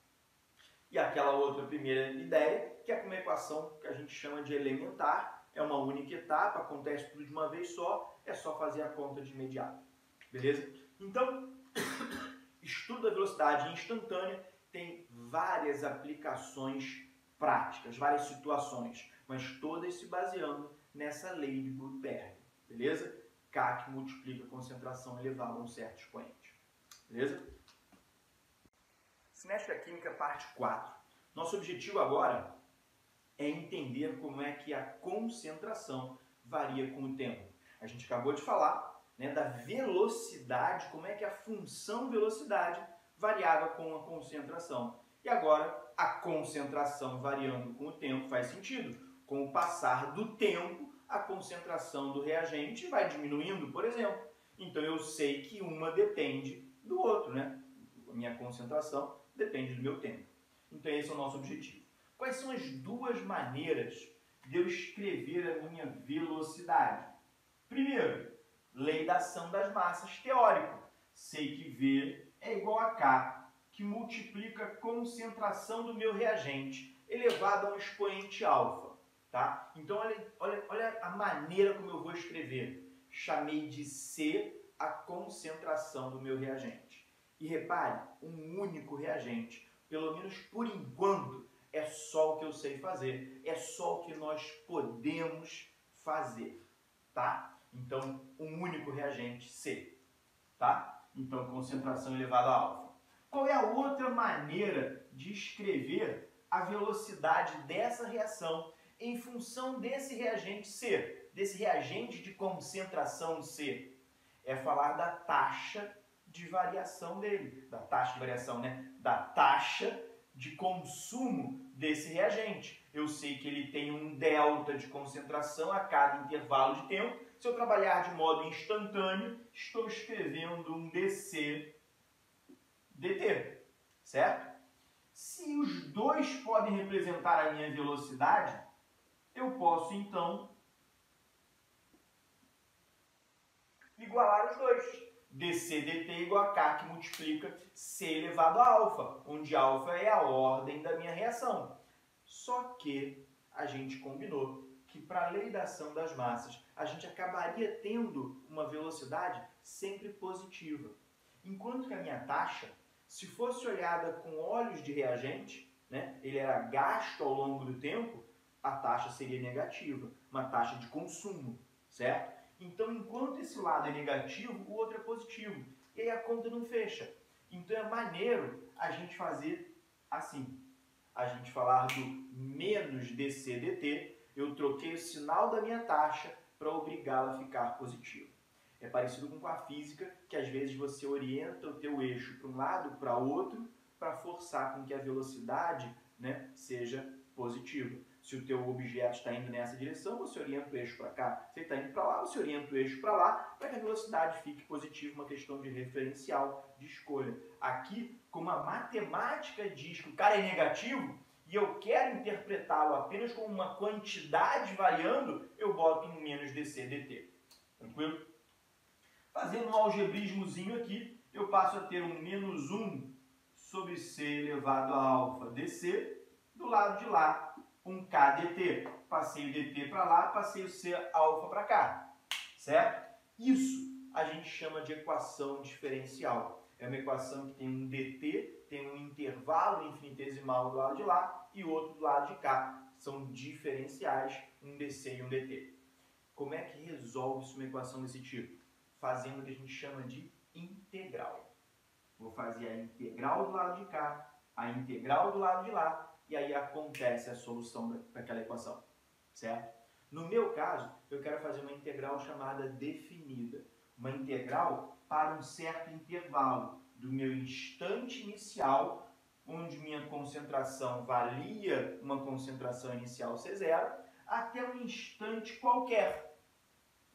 E aquela outra primeira ideia, que é uma equação que a gente chama de elementar, é uma única etapa, acontece tudo de uma vez só, é só fazer a conta de imediato, beleza? Então, estudo da velocidade instantânea tem várias aplicações práticas, várias situações, mas todas se baseando nessa lei de Gutenberg, beleza? K que multiplica a concentração elevada a um certo expoente, beleza? Cinética Química, parte 4. Nosso objetivo agora é entender como é que a concentração varia com o tempo. A gente acabou de falar, né, da velocidade, como é que a função velocidade variava com a concentração. E agora, a concentração variando com o tempo faz sentido. Com o passar do tempo, a concentração do reagente vai diminuindo, por exemplo. Então, eu sei que uma depende do outro, né? A minha concentração depende do meu tempo. Então, esse é o nosso objetivo. Quais são as duas maneiras de eu escrever a minha velocidade? Primeiro, lei da ação das massas, teórico. Sei que V é igual a K, que multiplica a concentração do meu reagente elevado a um expoente alfa. Tá? Então, olha a maneira como eu vou escrever. Chamei de C a concentração do meu reagente. E repare, um único reagente, pelo menos por enquanto, é só o que eu sei fazer, é só o que nós podemos fazer, tá? Então, um único reagente, C, tá? Então, concentração elevada a alfa. Qual é a outra maneira de escrever a velocidade dessa reação em função desse reagente C, desse reagente de concentração C? É falar da taxa de variação dele, da taxa de variação, né? Da taxa de consumo desse reagente. Eu sei que ele tem um delta de concentração a cada intervalo de tempo. Se eu trabalhar de modo instantâneo, estou escrevendo um dc dt, certo? Se os dois podem representar a minha velocidade, eu posso, então, igualar os dois. dc dt igual a K, que multiplica C elevado a alfa, onde alfa é a ordem da minha reação. Só que a gente combinou que para a lei da ação das massas, a gente acabaria tendo uma velocidade sempre positiva. Enquanto que a minha taxa, se fosse olhada com olhos de reagente, né, ele era gasto ao longo do tempo, a taxa seria negativa, uma taxa de consumo, certo? Então, enquanto esse lado é negativo, o outro é positivo. E aí a conta não fecha. Então, é maneiro a gente fazer assim. A gente falar do menos dc dt, eu troquei o sinal da minha taxa para obrigá-la a ficar positiva. É parecido com a física, que às vezes você orienta o teu eixo para um lado, para outro, para forçar com que a velocidade, né, seja positiva. Se o teu objeto está indo nessa direção, você orienta o eixo para cá. Se ele está indo para lá, você orienta o eixo para lá, para que a velocidade fique positiva, uma questão de referencial, de escolha. Aqui, como a matemática diz que o cara é negativo, e eu quero interpretá-lo apenas como uma quantidade variando, eu boto um menos dc dt. Tranquilo? Fazendo um algebrismozinho aqui, eu passo a ter um menos 1 sobre c elevado a alfa dc, do lado de lá, um k dt. Passei o dt para lá, passei o c alfa para cá, certo? Isso a gente chama de equação diferencial. É uma equação que tem um dt, tem um intervalo infinitesimal do lado de lá e outro do lado de cá. São diferenciais, um dc e um dt. Como é que resolve-se uma equação desse tipo? Fazendo o que a gente chama de integral. Vou fazer a integral do lado de cá, a integral do lado de lá, e aí acontece a solução daquela equação, certo? No meu caso, eu quero fazer uma integral chamada definida. Uma integral para um certo intervalo do meu instante inicial, onde minha concentração valia uma concentração inicial C0, até um instante qualquer,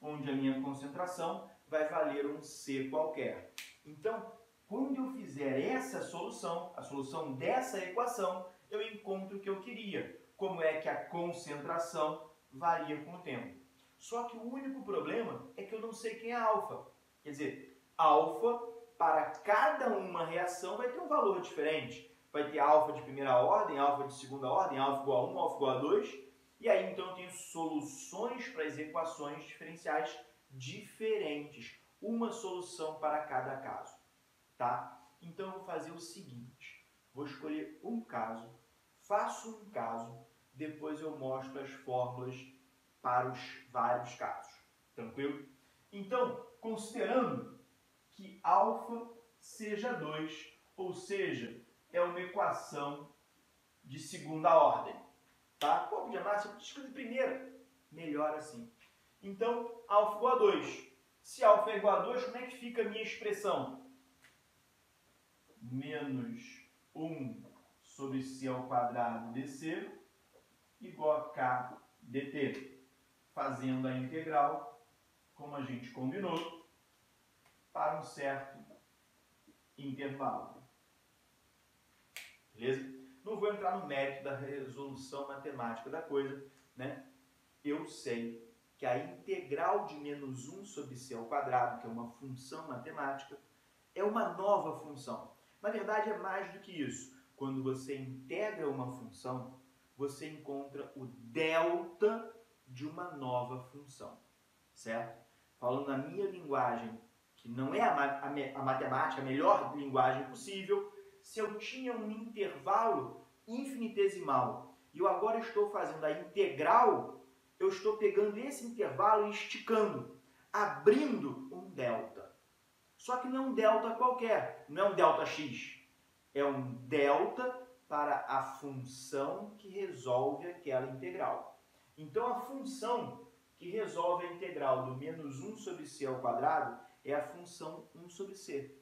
onde a minha concentração vai valer um C qualquer. Então, quando eu fizer essa solução, a solução dessa equação, eu encontro o que eu queria. Como é que a concentração varia com o tempo. Só que o único problema é que eu não sei quem é alfa. Quer dizer, alfa para cada uma reação vai ter um valor diferente. Vai ter alfa de primeira ordem, alfa de segunda ordem, alfa igual a 1, alfa igual a 2. E aí, então, eu tenho soluções para as equações diferenciais diferentes. Uma solução para cada caso. Tá? Então, eu vou fazer o seguinte. Vou escolher um caso, faço um caso, depois eu mostro as fórmulas para os vários casos. Tranquilo? Então, considerando que alfa seja 2, ou seja, é uma equação de segunda ordem. Tá? Pô, podia mais, eu escrevi primeira. Melhor assim. Então, alfa igual a 2. Se alfa é igual a 2, como é que fica a minha expressão? Menos 1 sobre c ao quadrado dc igual a k dt. Fazendo a integral, como a gente combinou, para um certo intervalo. Beleza? Não vou entrar no mérito da resolução matemática da coisa, né? Eu sei que a integral de menos 1 sobre c ao quadrado, que é uma função matemática, é uma nova função. Na verdade, é mais do que isso. Quando você integra uma função, você encontra o delta de uma nova função, certo? Falando na minha linguagem, que não é a matemática, a melhor linguagem possível, se eu tinha um intervalo infinitesimal e eu agora estou fazendo a integral, eu estou pegando esse intervalo e esticando, abrindo um delta. Só que não é um delta qualquer, não é um delta x, é um delta para a função que resolve aquela integral. Então, a função que resolve a integral do menos 1 sobre c ao quadrado é a função 1 sobre c.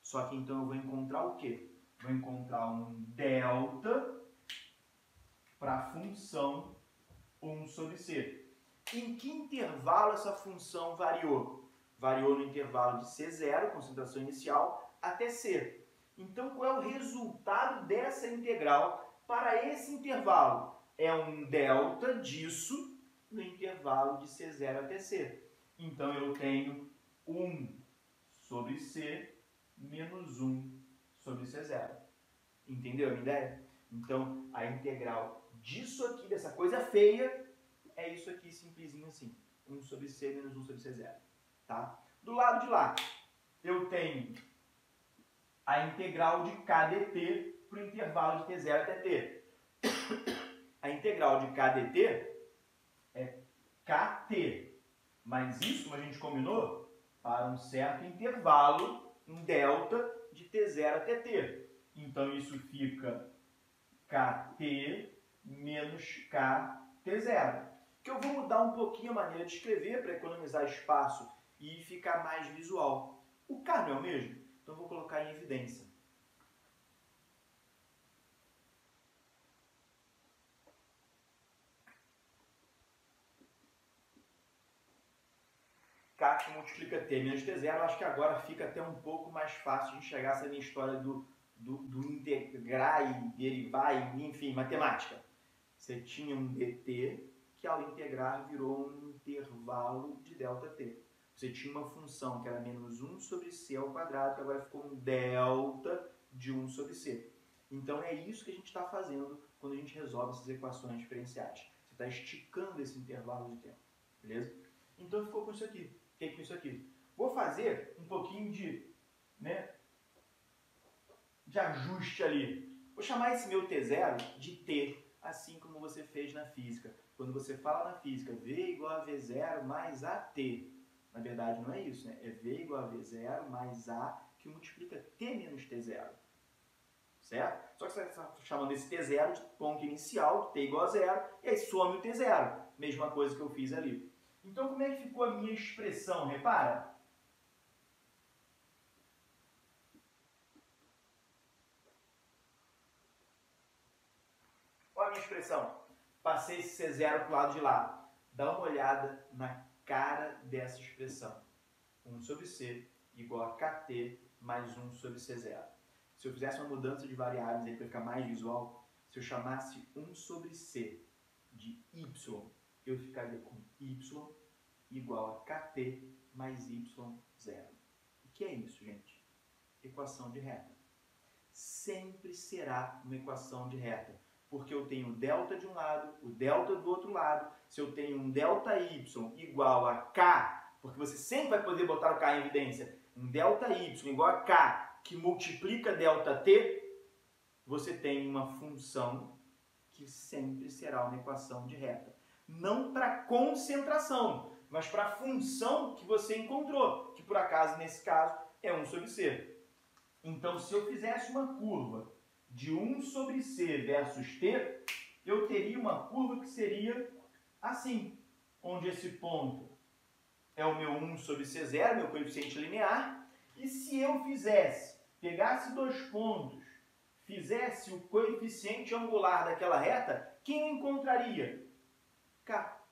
Só que então eu vou encontrar o quê? Vou encontrar um delta para a função 1 sobre c. Em que intervalo essa função variou? Variou no intervalo de C0, concentração inicial, até C. Então, qual é o resultado dessa integral para esse intervalo? É um delta disso no intervalo de C0 até C. Então, eu tenho 1 sobre C menos 1 sobre C0. Entendeu a minha ideia? Então, a integral disso aqui, dessa coisa feia, é isso aqui, simplesinho assim. 1 sobre C menos 1 sobre C0. Tá? Do lado de lá, eu tenho a integral de k dt para o intervalo de t0 até t. A integral de k dt é kt, mas isso, como a gente combinou, para um certo intervalo, um delta de t0 até t. Então, isso fica kt menos kt0. Que eu vou mudar um pouquinho a maneira de escrever para economizar espaço e ficar mais visual. O k não é o mesmo? Então, eu vou colocar em evidência. K que multiplica t menos t0, acho que agora fica até um pouco mais fácil de enxergar essa minha história do integrar e derivar, e, enfim, matemática. Você tinha um dt que ao integrar virou um intervalo de ΔT. Você tinha uma função que era menos 1 sobre c ao quadrado, que agora ficou um delta de 1 sobre c. Então é isso que a gente está fazendo quando a gente resolve essas equações diferenciais. Você está esticando esse intervalo de tempo, beleza? Então ficou com isso aqui. Fiquei com isso aqui. Vou fazer um pouquinho de ajuste ali. Vou chamar esse meu T0 de T, assim como você fez na física. Quando você fala na física V igual a V0 mais AT. Na verdade não é isso, né? É V igual a V0 mais A que multiplica T menos T0. Certo? Só que você está chamando esse T0 de ponto inicial, T igual a 0, e aí some o T0. Mesma coisa que eu fiz ali. Então como é que ficou a minha expressão? Repara. Olha a minha expressão. Passei esse C0 para o lado de lá. Dá uma olhada na cara dessa expressão. 1 sobre C igual a KT mais 1 sobre C0. Se eu fizesse uma mudança de variáveis aí para ficar mais visual, se eu chamasse 1 sobre C de Y, eu ficaria com Y igual a KT mais Y0. O que é isso, gente? equação de reta. Sempre será uma equação de reta, porque eu tenho o delta de um lado, o delta do outro lado. Se eu tenho um delta y igual a k, porque você sempre vai poder botar o k em evidência, um delta y igual a k que multiplica delta t, você tem uma função que sempre será uma equação de reta. Não para concentração, mas para a função que você encontrou, que por acaso, nesse caso, é 1 sobre c. Então, se eu fizesse uma curva de 1 sobre c versus t, eu teria uma curva que seria assim, onde esse ponto é o meu 1 sobre c0, meu coeficiente linear, e se eu pegasse dois pontos, fizesse o coeficiente angular daquela reta, quem eu encontraria? K,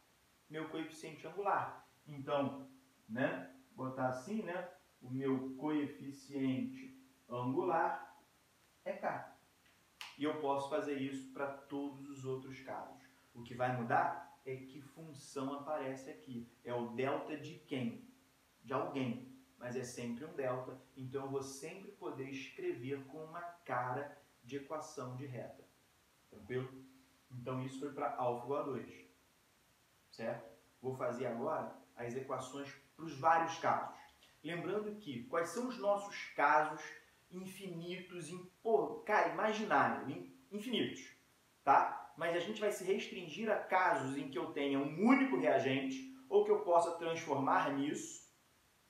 meu coeficiente angular. Então, né, botar assim, né, o meu coeficiente angular é K. E eu posso fazer isso para todos os outros casos. O que vai mudar é que função aparece aqui. É o delta de quem? De alguém. Mas é sempre um delta, então eu vou sempre poder escrever com uma cara de equação de reta. Tranquilo? Então isso foi para alfa igual a 2. Certo? Vou fazer agora as equações para os vários casos. Lembrando que, quais são os nossos casos infinitos, imaginários, infinitos, tá? Mas a gente vai se restringir a casos em que eu tenha um único reagente ou que eu possa transformar nisso,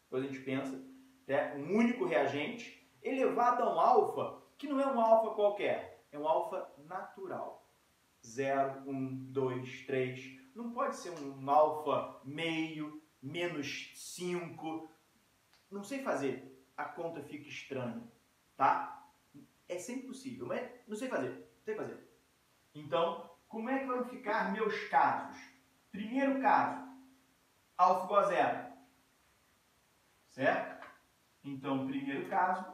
depois a gente pensa, né? Um único reagente elevado a um alfa, que não é um alfa qualquer, é um alfa natural. 0, 1, 2, 3, não pode ser um alfa meio, menos 5, não sei fazer, a conta fica estranha, tá? É sempre possível, mas não sei fazer, Então, como é que vão ficar meus casos? Primeiro caso, alfa igual a 0, certo? Então, primeiro caso,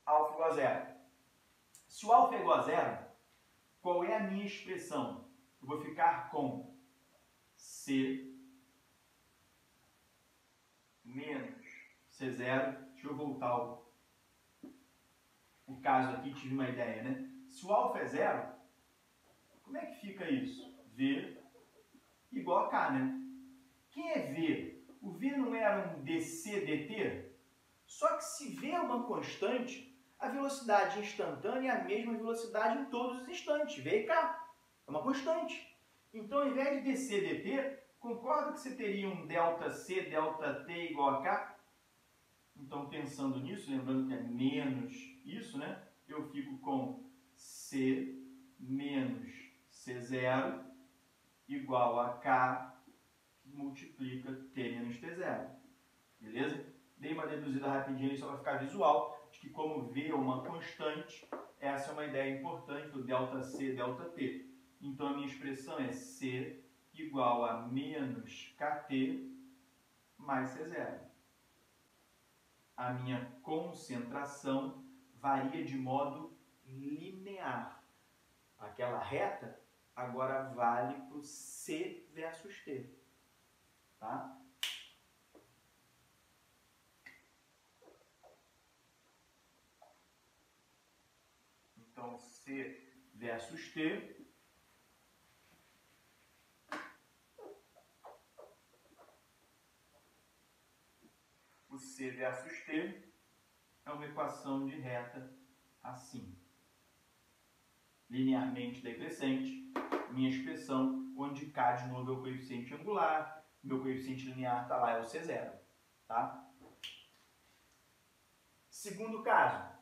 alfa igual a 0. Se o alfa é igual a 0, qual é a minha expressão? Eu vou ficar com C menos C0. Deixa eu voltar o caso aqui, tive uma ideia, né? Se o alfa é 0, como é que fica isso? V igual a K, né? Quem é V? O V não era um dc dt? Só que se V é uma constante, a velocidade instantânea é a mesma velocidade em todos os instantes, V e K. É uma constante. Então, ao invés de dc dt, concorda que você teria um ΔC, ΔT igual a K? Então, pensando nisso, lembrando que é menos isso, né? Eu fico com C menos C0 igual a K que multiplica T menos T0. Beleza? Dei uma deduzida rapidinha aí só para ficar visual, de que como V é uma constante, essa é uma ideia importante do ΔC, ΔT. Então, a minha expressão é C igual a menos KT mais C0. A minha concentração varia de modo linear. Aquela reta agora vale para o C versus T. Tá? Então, C versus T. O C versus T é uma equação de reta assim. Linearmente decrescente, minha expressão, onde K de novo é o coeficiente angular, meu coeficiente linear está lá, é o C0. Tá? Segundo caso.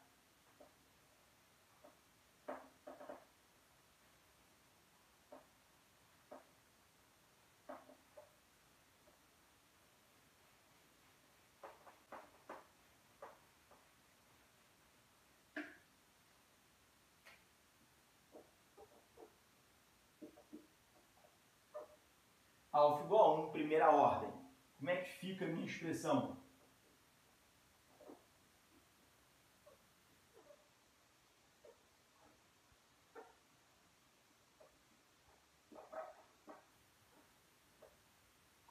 Alfa igual a 1, primeira ordem. Como é que fica a minha expressão?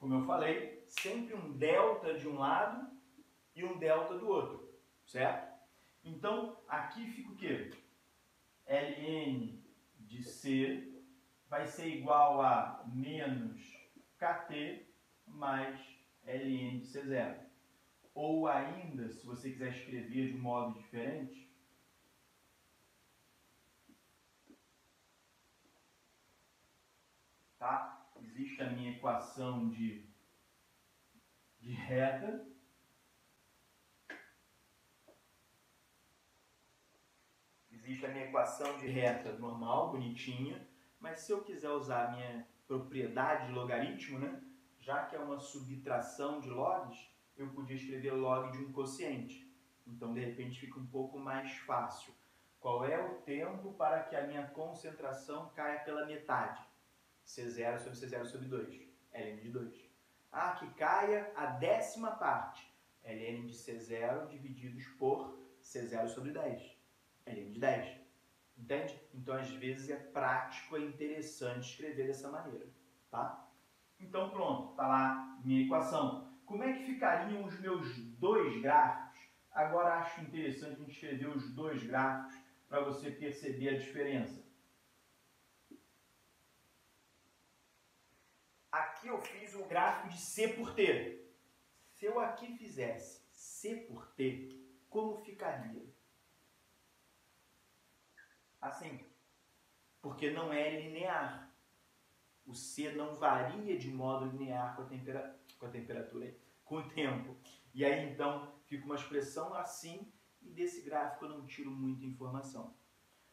como eu falei, sempre um delta de um lado e um delta do outro, certo? Então, aqui fica o quê? Ln de C vai ser igual a menos Kt mais Ln de C0. Ou ainda, se você quiser escrever de um modo diferente, tá? Existe a minha equação de reta. Existe a minha equação de reta normal, bonitinha, mas se eu quiser usar a minha propriedade de logaritmo, né, já que é uma subtração de logs, eu podia escrever log de um quociente. Então, de repente, fica um pouco mais fácil. Qual é o tempo para que a minha concentração caia pela metade? C0 sobre C0 sobre 2, ln de 2. Ah, que caia a 10ª parte, ln de C0 divididos por C0 sobre 10. ln de 10. Entende? Então, às vezes, é prático, é interessante escrever dessa maneira. Tá? Então, pronto. Está lá minha equação. Como é que ficariam os meus dois gráficos? Agora, acho interessante a gente escrever os dois gráficos para você perceber a diferença. Aqui eu fiz o gráfico de C por T. Se eu aqui fizesse C por T, como ficaria? Assim, porque não é linear. O C não varia de modo linear com a temperatura, com o tempo. E aí, então, fica uma expressão assim, e desse gráfico eu não tiro muita informação.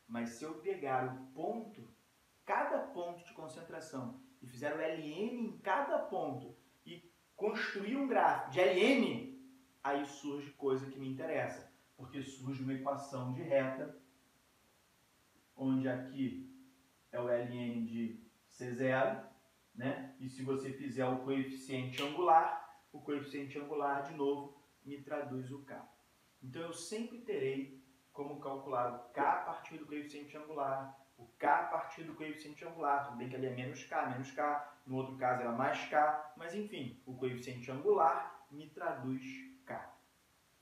Mas se eu pegar o ponto, cada ponto de concentração, e fizer o Ln em cada ponto, e construir um gráfico de Ln, aí surge coisa que me interessa. Porque surge uma equação de reta, onde aqui é o Ln de C0, né? E se você fizer o coeficiente angular de novo me traduz o K. Então eu sempre terei como calcular o K a partir do coeficiente angular, o K a partir do coeficiente angular, tudo bem que ali é menos K, no outro caso era mais K, mas enfim, o coeficiente angular me traduz K.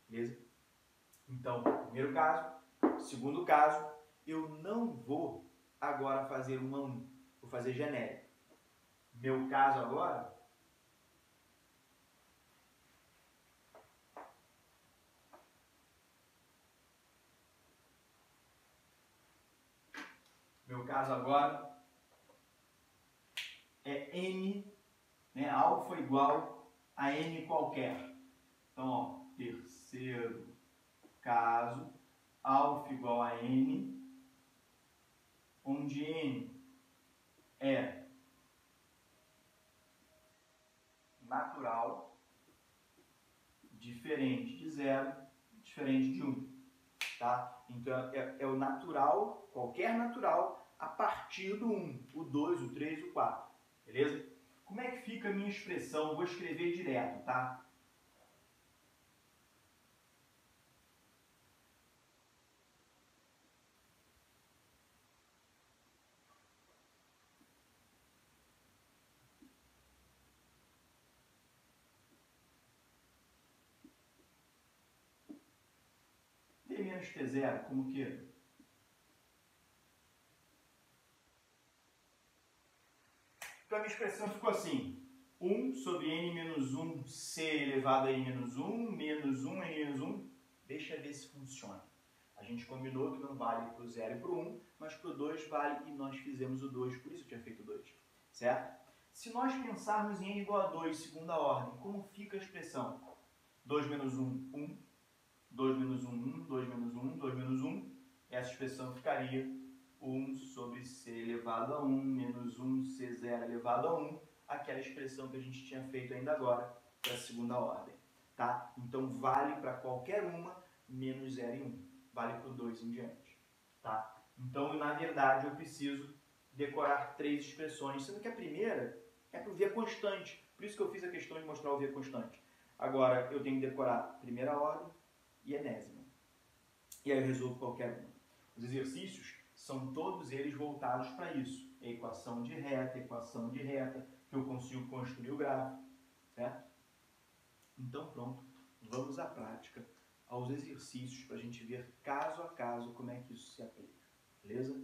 Beleza? Então, primeiro caso. Segundo caso, eu não vou agora fazer 1 a 1, vou fazer genérico. Meu caso agora é N, né, alfa igual a N qualquer. Então, ó, terceiro caso, alfa igual a N, onde N é natural, diferente de 0, diferente de 1. Tá? Então, é o natural, qualquer natural, a partir do 1, o 2, o 3, o 4. Beleza? Como é que fica a minha expressão? Eu vou escrever direto, tá? T menos T0, como que? Então a minha expressão ficou assim. 1 sobre n menos 1, c elevado a n menos 1, menos 1, n menos 1. Deixa eu ver se funciona. A gente combinou que não vale para o 0 e para o 1, mas para o 2 vale e nós fizemos o 2, por isso eu tinha feito o 2. Certo? Se nós pensarmos em n igual a 2, segunda ordem, como fica a expressão? 2 menos 1, 1. 2 menos 1, 1. 2 menos 1, 2 menos 1. Essa expressão ficaria 1 sobre c elevado a 1 menos 1 c0 elevado a 1, aquela expressão que a gente tinha feito ainda agora para a segunda ordem. Tá? Então, vale para qualquer uma, menos 0 e 1. Vale para o 2 em diante. Tá? Então, na verdade, eu preciso decorar 3 expressões, sendo que a primeira é para o V constante. Por isso que eu fiz a questão de mostrar o V constante. Agora, eu tenho que decorar primeira ordem e enésima. E aí eu resolvo qualquer uma. Os exercícios são todos eles voltados para isso. A equação de reta, que eu consigo construir o gráfico. certo? Então pronto, vamos à prática, aos exercícios para a gente ver caso a caso como é que isso se aplica, beleza?